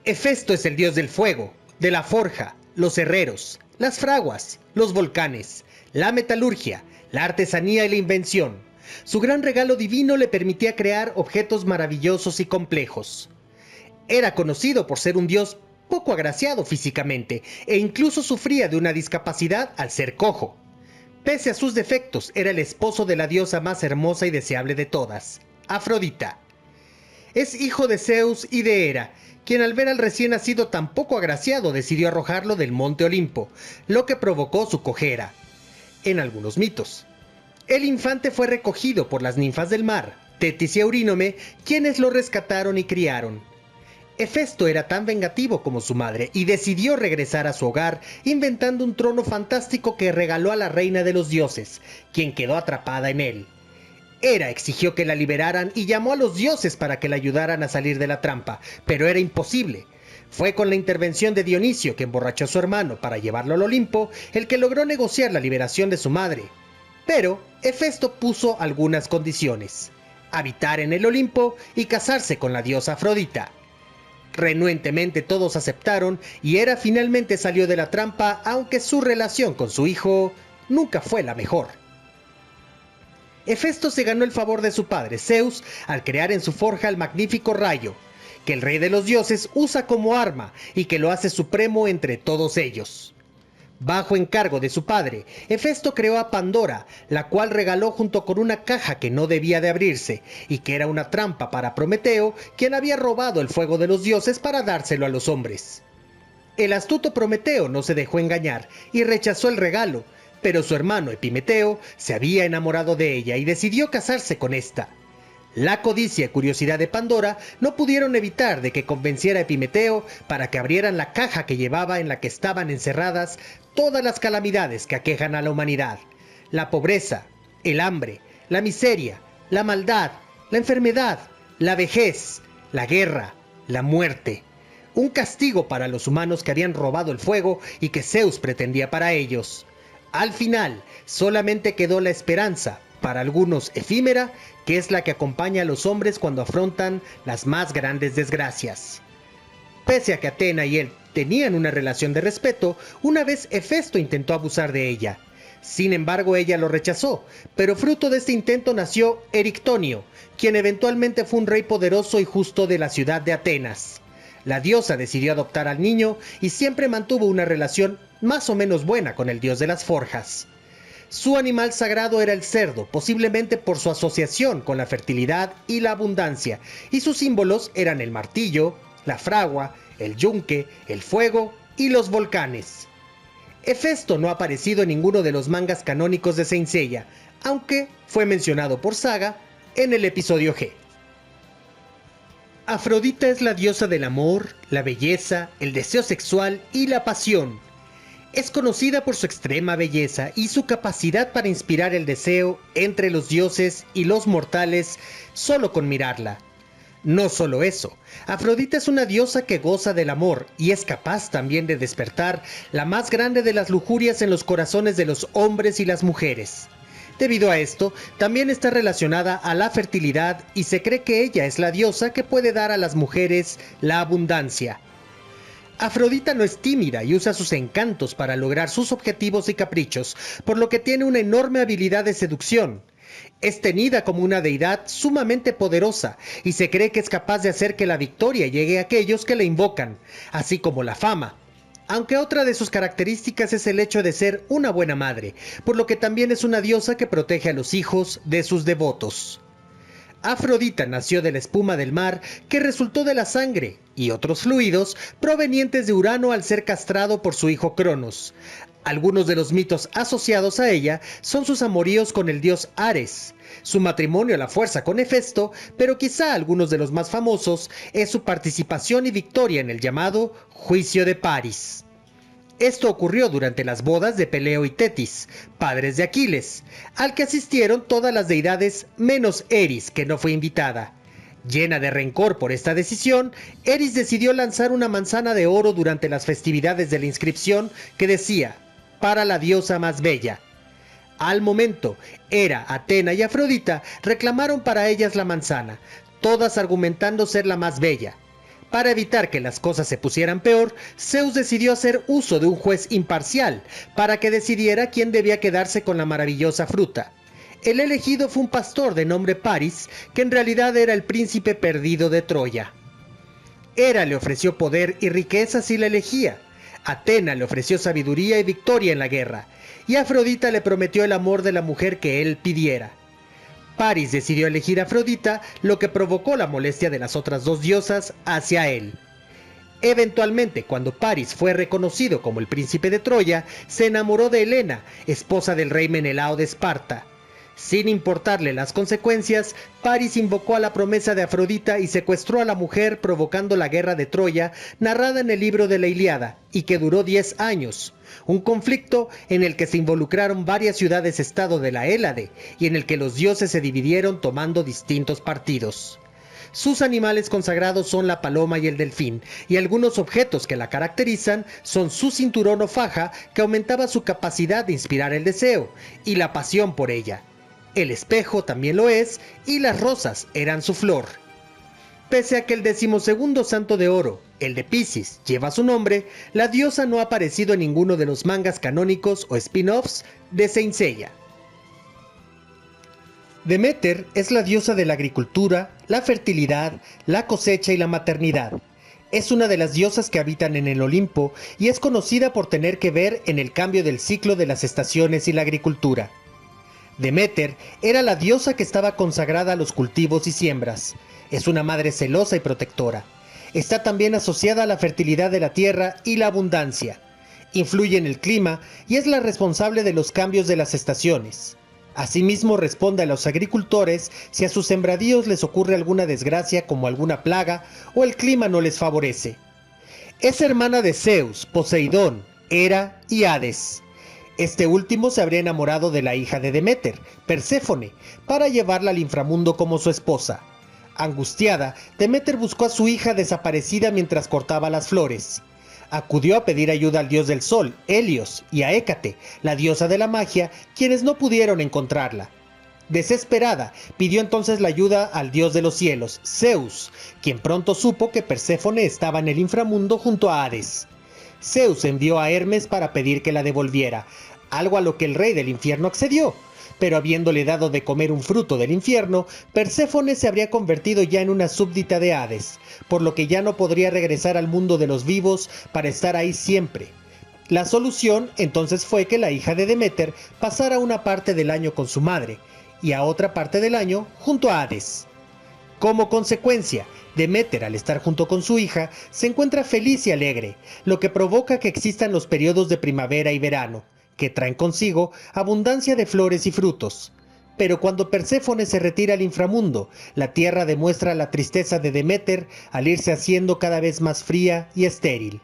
Hefesto es el dios del fuego, de la forja, los herreros, las fraguas, los volcanes, la metalurgia, la artesanía y la invención. Su gran regalo divino le permitía crear objetos maravillosos y complejos. Era conocido por ser un dios poco agraciado físicamente e incluso sufría de una discapacidad al ser cojo. Pese a sus defectos, era el esposo de la diosa más hermosa y deseable de todas, Afrodita. Es hijo de Zeus y de Hera, quien al ver al recién nacido tan poco agraciado decidió arrojarlo del monte Olimpo, lo que provocó su cojera. En algunos mitos, el infante fue recogido por las ninfas del mar, Tetis y Eurínome, quienes lo rescataron y criaron. Hefesto era tan vengativo como su madre y decidió regresar a su hogar inventando un trono fantástico que regaló a la reina de los dioses, quien quedó atrapada en él. Hera exigió que la liberaran y llamó a los dioses para que la ayudaran a salir de la trampa, pero era imposible. Fue con la intervención de Dionisio, que emborrachó a su hermano para llevarlo al Olimpo, el que logró negociar la liberación de su madre. Pero Hefesto puso algunas condiciones: habitar en el Olimpo y casarse con la diosa Afrodita. Renuentemente todos aceptaron y Hera finalmente salió de la trampa, aunque su relación con su hijo nunca fue la mejor. Hefesto se ganó el favor de su padre Zeus al crear en su forja el magnífico rayo, que el rey de los dioses usa como arma y que lo hace supremo entre todos ellos. Bajo encargo de su padre, Hefesto creó a Pandora, la cual regaló junto con una caja que no debía de abrirse y que era una trampa para Prometeo, quien había robado el fuego de los dioses para dárselo a los hombres. El astuto Prometeo no se dejó engañar y rechazó el regalo, pero su hermano Epimeteo se había enamorado de ella y decidió casarse con esta. La codicia y curiosidad de Pandora no pudieron evitar de que convenciera a Epimeteo para que abrieran la caja que llevaba, en la que estaban encerradas todas las calamidades que aquejan a la humanidad: la pobreza, el hambre, la miseria, la maldad, la enfermedad, la vejez, la guerra, la muerte. Un castigo para los humanos que habían robado el fuego y que Zeus pretendía para ellos. Al final, solamente quedó la esperanza, para algunos efímera, que es la que acompaña a los hombres cuando afrontan las más grandes desgracias. Pese a que Atena y él tenían una relación de respeto, una vez Hefesto intentó abusar de ella. Sin embargo, ella lo rechazó, pero fruto de este intento nació Erictonio, quien eventualmente fue un rey poderoso y justo de la ciudad de Atenas. La diosa decidió adoptar al niño y siempre mantuvo una relación más o menos buena con el dios de las forjas. Su animal sagrado era el cerdo, posiblemente por su asociación con la fertilidad y la abundancia, y sus símbolos eran el martillo, la fragua, el yunque, el fuego y los volcanes. Hefesto no ha aparecido en ninguno de los mangas canónicos de Saint Seiya, aunque fue mencionado por Saga en el episodio G. Afrodita es la diosa del amor, la belleza, el deseo sexual y la pasión. Es conocida por su extrema belleza y su capacidad para inspirar el deseo entre los dioses y los mortales solo con mirarla. No solo eso, Afrodita es una diosa que goza del amor y es capaz también de despertar la más grande de las lujurias en los corazones de los hombres y las mujeres. Debido a esto, también está relacionada a la fertilidad y se cree que ella es la diosa que puede dar a las mujeres la abundancia. Afrodita no es tímida y usa sus encantos para lograr sus objetivos y caprichos, por lo que tiene una enorme habilidad de seducción. Es tenida como una deidad sumamente poderosa y se cree que es capaz de hacer que la victoria llegue a aquellos que la invocan, así como la fama. Aunque otra de sus características es el hecho de ser una buena madre, por lo que también es una diosa que protege a los hijos de sus devotos. Afrodita nació de la espuma del mar que resultó de la sangre y otros fluidos provenientes de Urano al ser castrado por su hijo Cronos. Algunos de los mitos asociados a ella son sus amoríos con el dios Ares, su matrimonio a la fuerza con Hefesto, pero quizá algunos de los más famosos es su participación y victoria en el llamado Juicio de Paris. Esto ocurrió durante las bodas de Peleo y Tetis, padres de Aquiles, al que asistieron todas las deidades menos Eris, que no fue invitada. Llena de rencor por esta decisión, Eris decidió lanzar una manzana de oro durante las festividades de la inscripción que decía: para la diosa más bella. Al momento, Hera, Atena y Afrodita reclamaron para ellas la manzana, todas argumentando ser la más bella. Para evitar que las cosas se pusieran peor, Zeus decidió hacer uso de un juez imparcial para que decidiera quién debía quedarse con la maravillosa fruta. El elegido fue un pastor de nombre Paris, que en realidad era el príncipe perdido de Troya. Hera le ofreció poder y riqueza si la elegía. Atena le ofreció sabiduría y victoria en la guerra, y Afrodita le prometió el amor de la mujer que él pidiera. Paris decidió elegir a Afrodita, lo que provocó la molestia de las otras dos diosas hacia él. Eventualmente, cuando Paris fue reconocido como el príncipe de Troya, se enamoró de Helena, esposa del rey Menelao de Esparta. Sin importarle las consecuencias, Paris invocó a la promesa de Afrodita y secuestró a la mujer, provocando la guerra de Troya, narrada en el libro de la Ilíada, y que duró 10 años. Un conflicto en el que se involucraron varias ciudades-estado de la Hélade, y en el que los dioses se dividieron tomando distintos partidos. Sus animales consagrados son la paloma y el delfín, y algunos objetos que la caracterizan son su cinturón o faja, que aumentaba su capacidad de inspirar el deseo, y la pasión por ella. El espejo también lo es, y las rosas eran su flor. Pese a que el 12º santo de oro, el de Piscis, lleva su nombre, la diosa no ha aparecido en ninguno de los mangas canónicos o spin-offs de Saint Seiya. Deméter es la diosa de la agricultura, la fertilidad, la cosecha y la maternidad. Es una de las diosas que habitan en el Olimpo y es conocida por tener que ver en el cambio del ciclo de las estaciones y la agricultura. Deméter era la diosa que estaba consagrada a los cultivos y siembras. Es una madre celosa y protectora. Está también asociada a la fertilidad de la tierra y la abundancia. Influye en el clima y es la responsable de los cambios de las estaciones. Asimismo, responde a los agricultores si a sus sembradíos les ocurre alguna desgracia como alguna plaga o el clima no les favorece. Es hermana de Zeus, Poseidón, Hera y Hades. Este último se habría enamorado de la hija de Deméter, Perséfone, para llevarla al inframundo como su esposa. Angustiada, Deméter buscó a su hija desaparecida mientras cortaba las flores. Acudió a pedir ayuda al dios del sol, Helios, y a Hécate, la diosa de la magia, quienes no pudieron encontrarla. Desesperada, pidió entonces la ayuda al dios de los cielos, Zeus, quien pronto supo que Perséfone estaba en el inframundo junto a Hades. Zeus envió a Hermes para pedir que la devolviera, algo a lo que el rey del infierno accedió, pero habiéndole dado de comer un fruto del infierno, Perséfone se habría convertido ya en una súbdita de Hades, por lo que ya no podría regresar al mundo de los vivos para estar ahí siempre. La solución entonces fue que la hija de Deméter pasara una parte del año con su madre, y a otra parte del año junto a Hades. Como consecuencia, Deméter, al estar junto con su hija, se encuentra feliz y alegre, lo que provoca que existan los periodos de primavera y verano, que traen consigo abundancia de flores y frutos. Pero cuando Perséfone se retira al inframundo, la tierra demuestra la tristeza de Deméter al irse haciendo cada vez más fría y estéril.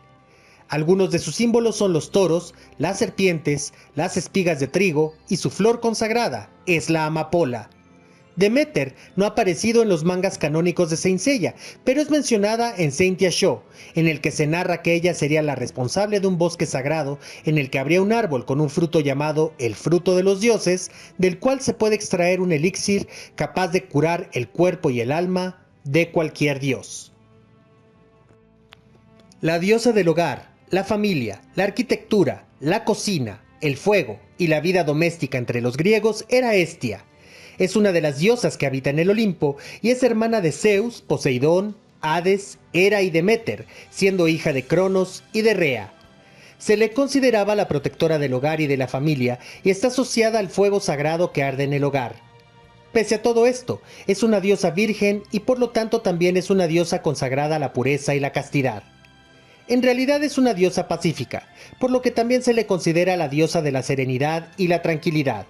Algunos de sus símbolos son los toros, las serpientes, las espigas de trigo y su flor consagrada es la amapola. Deméter no ha aparecido en los mangas canónicos de Saint Seiya, pero es mencionada en Saint Yasho, en el que se narra que ella sería la responsable de un bosque sagrado en el que habría un árbol con un fruto llamado el fruto de los dioses, del cual se puede extraer un elixir capaz de curar el cuerpo y el alma de cualquier dios. La diosa del hogar, la familia, la arquitectura, la cocina, el fuego y la vida doméstica entre los griegos era Hestia. Es una de las diosas que habita en el Olimpo y es hermana de Zeus, Poseidón, Hades, Hera y Deméter, siendo hija de Cronos y de Rea. Se le consideraba la protectora del hogar y de la familia y está asociada al fuego sagrado que arde en el hogar. Pese a todo esto, es una diosa virgen y por lo tanto también es una diosa consagrada a la pureza y la castidad. En realidad es una diosa pacífica, por lo que también se le considera la diosa de la serenidad y la tranquilidad.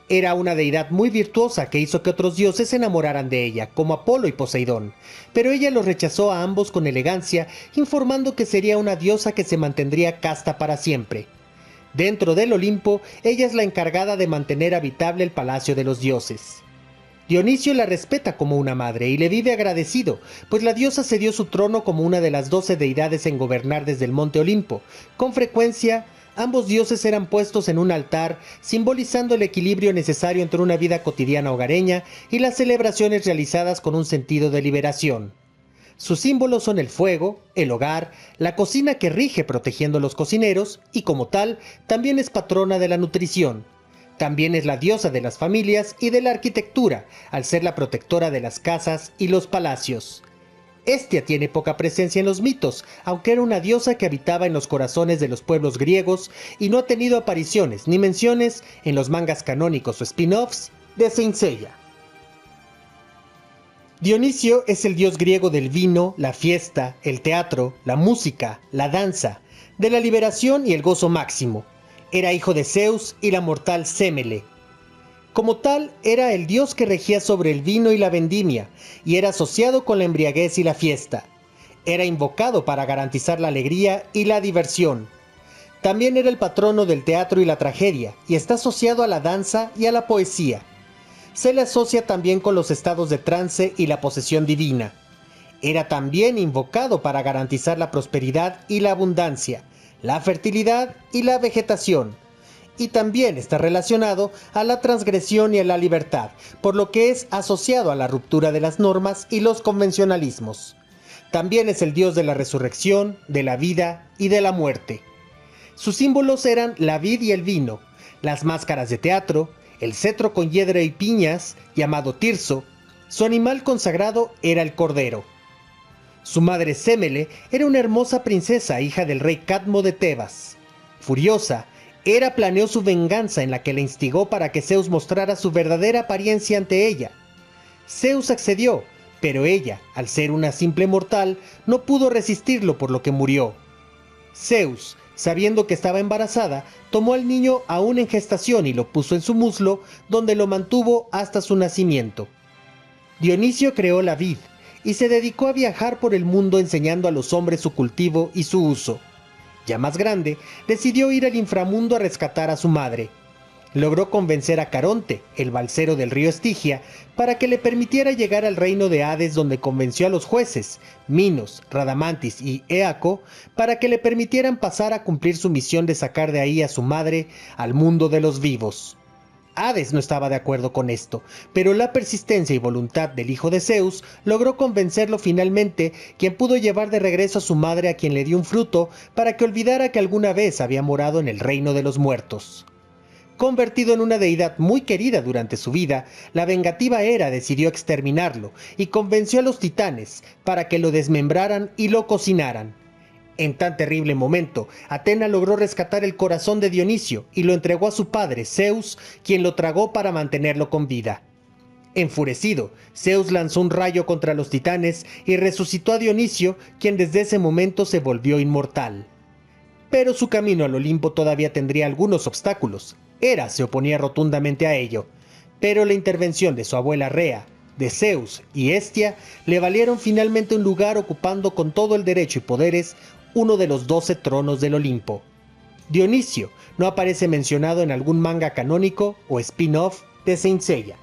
Era una deidad muy virtuosa que hizo que otros dioses se enamoraran de ella, como Apolo y Poseidón, pero ella los rechazó a ambos con elegancia, informando que sería una diosa que se mantendría casta para siempre. Dentro del Olimpo, ella es la encargada de mantener habitable el palacio de los dioses. Dionisio la respeta como una madre y le vive agradecido, pues la diosa cedió su trono como una de las 12 deidades en gobernar desde el monte Olimpo. Con frecuencia, ambos dioses eran puestos en un altar, simbolizando el equilibrio necesario entre una vida cotidiana hogareña y las celebraciones realizadas con un sentido de liberación. Sus símbolos son el fuego, el hogar, la cocina que rige protegiendo a los cocineros y como tal, también es patrona de la nutrición. También es la diosa de las familias y de la arquitectura, al ser la protectora de las casas y los palacios. Hestia tiene poca presencia en los mitos, aunque era una diosa que habitaba en los corazones de los pueblos griegos y no ha tenido apariciones ni menciones en los mangas canónicos o spin-offs de Saint Seiya. Dionisio es el dios griego del vino, la fiesta, el teatro, la música, la danza, de la liberación y el gozo máximo. Era hijo de Zeus y la mortal Sémele. Como tal, era el dios que regía sobre el vino y la vendimia, y era asociado con la embriaguez y la fiesta. Era invocado para garantizar la alegría y la diversión. También era el patrono del teatro y la tragedia, y está asociado a la danza y a la poesía. Se le asocia también con los estados de trance y la posesión divina. Era también invocado para garantizar la prosperidad y la abundancia, la fertilidad y la vegetación. Y también está relacionado a la transgresión y a la libertad, por lo que es asociado a la ruptura de las normas y los convencionalismos. También es el dios de la resurrección, de la vida y de la muerte. Sus símbolos eran la vid y el vino, las máscaras de teatro, el cetro con hiedra y piñas, llamado Tirso. Su animal consagrado era el cordero. Su madre Sémele era una hermosa princesa, hija del rey Cadmo de Tebas. Furiosa, Hera planeó su venganza, en la que la instigó para que Zeus mostrara su verdadera apariencia ante ella. Zeus accedió, pero ella, al ser una simple mortal, no pudo resistirlo, por lo que murió. Zeus, sabiendo que estaba embarazada, tomó al niño aún en gestación y lo puso en su muslo, donde lo mantuvo hasta su nacimiento. Dionisio creó la vid y se dedicó a viajar por el mundo enseñando a los hombres su cultivo y su uso. Ya más grande, decidió ir al inframundo a rescatar a su madre. Logró convencer a Caronte, el balsero del río Estigia, para que le permitiera llegar al reino de Hades, donde convenció a los jueces, Minos, Radamantis y Éaco, para que le permitieran pasar a cumplir su misión de sacar de ahí a su madre al mundo de los vivos. Hades no estaba de acuerdo con esto, pero la persistencia y voluntad del hijo de Zeus logró convencerlo finalmente, quien pudo llevar de regreso a su madre, a quien le dio un fruto para que olvidara que alguna vez había morado en el reino de los muertos. Convertido en una deidad muy querida durante su vida, la vengativa Hera decidió exterminarlo y convenció a los titanes para que lo desmembraran y lo cocinaran. En tan terrible momento, Atena logró rescatar el corazón de Dionisio y lo entregó a su padre, Zeus, quien lo tragó para mantenerlo con vida. Enfurecido, Zeus lanzó un rayo contra los titanes y resucitó a Dionisio, quien desde ese momento se volvió inmortal. Pero su camino al Olimpo todavía tendría algunos obstáculos. Hera se oponía rotundamente a ello. pero la intervención de su abuela Rea, de Zeus y Hestia le valieron finalmente un lugar ocupando con todo el derecho y poderes uno de los 12 tronos del Olimpo. Dionisio no aparece mencionado en algún manga canónico o spin-off de Saint Seiya.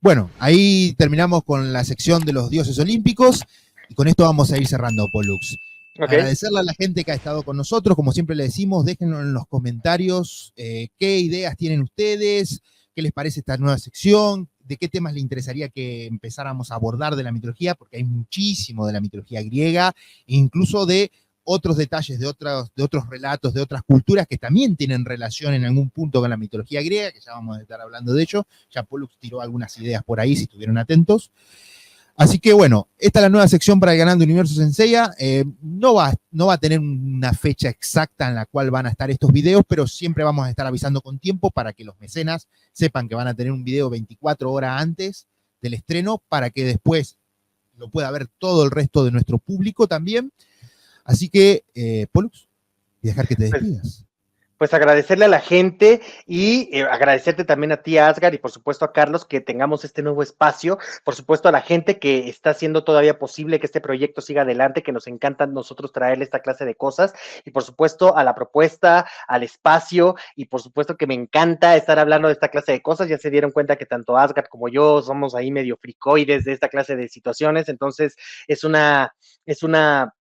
Bueno, ahí terminamos con la sección de los dioses olímpicos y con esto vamos a ir cerrando, Pollux. Okay. Agradecerle a la gente que ha estado con nosotros, como siempre le decimos, déjenlo en los comentarios qué ideas tienen ustedes, qué les parece esta nueva sección, de qué temas les interesaría que empezáramos a abordar de la mitología, porque hay muchísimo de la mitología griega, e incluso de otros detalles de otros relatos, de otras culturas que también tienen relación en algún punto con la mitología griega, que ya vamos a estar hablando de ello. Ya Pollux tiró algunas ideas por ahí, si estuvieron atentos. Así que bueno, esta es la nueva sección para el canal de Universo Saint Seiya. No va a tener una fecha exacta en la cual van a estar estos videos, pero siempre vamos a estar avisando con tiempo para que los mecenas sepan que van a tener un video 24 horas antes del estreno, para que después lo pueda ver todo el resto de nuestro público también. Así que, Pollux, y dejar que te despidas. Pues agradecerle a la gente y agradecerte también a ti, Asgar, y por supuesto a Carlos, que tengamos este nuevo espacio. Por supuesto a la gente que está haciendo todavía posible que este proyecto siga adelante, que nos encanta nosotros traerle esta clase de cosas. Y por supuesto a la propuesta, al espacio, y por supuesto que me encanta estar hablando de esta clase de cosas. Ya se dieron cuenta que tanto Asgar como yo somos ahí medio fricoides de esta clase de situaciones. Entonces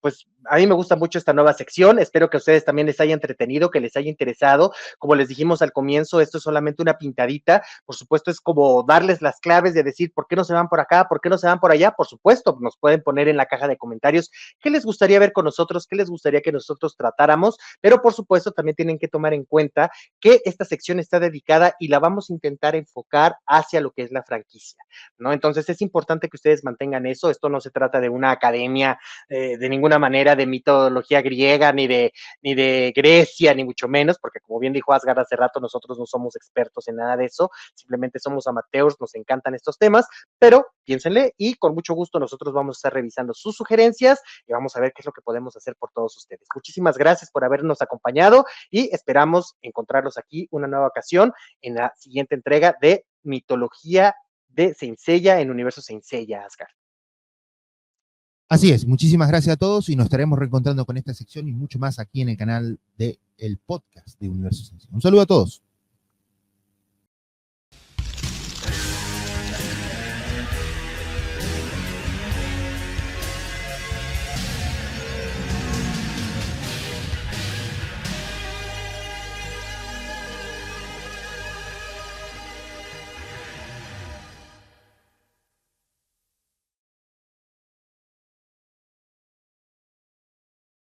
pues a mí me gusta mucho esta nueva sección. Espero que a ustedes también les haya entretenido, que les haya interesado. Como les dijimos al comienzo, esto es solamente una pintadita. Por supuesto, es como darles las claves de decir por qué no se van por acá, por qué no se van por allá. Por supuesto, nos pueden poner en la caja de comentarios qué les gustaría ver con nosotros, qué les gustaría que nosotros tratáramos. Pero por supuesto, también tienen que tomar en cuenta que esta sección está dedicada y la vamos a intentar enfocar hacia lo que es la franquicia, ¿no? Entonces es importante que ustedes mantengan eso. Esto no se trata de una academia de ninguna manera de mitología griega, ni de Grecia, ni mucho menos, porque como bien dijo Asgar hace rato, nosotros no somos expertos en nada de eso, simplemente somos amateurs, nos encantan estos temas, pero piénsenle y con mucho gusto nosotros vamos a estar revisando sus sugerencias y vamos a ver qué es lo que podemos hacer por todos ustedes. Muchísimas gracias por habernos acompañado y esperamos encontrarlos aquí una nueva ocasión en la siguiente entrega de mitología de Saint Seiya en Universo Saint Seiya, Asgar. Así es, muchísimas gracias a todos y nos estaremos reencontrando con esta sección y mucho más aquí en el canal del podcast de Universo Saint Seiya. Un saludo a todos.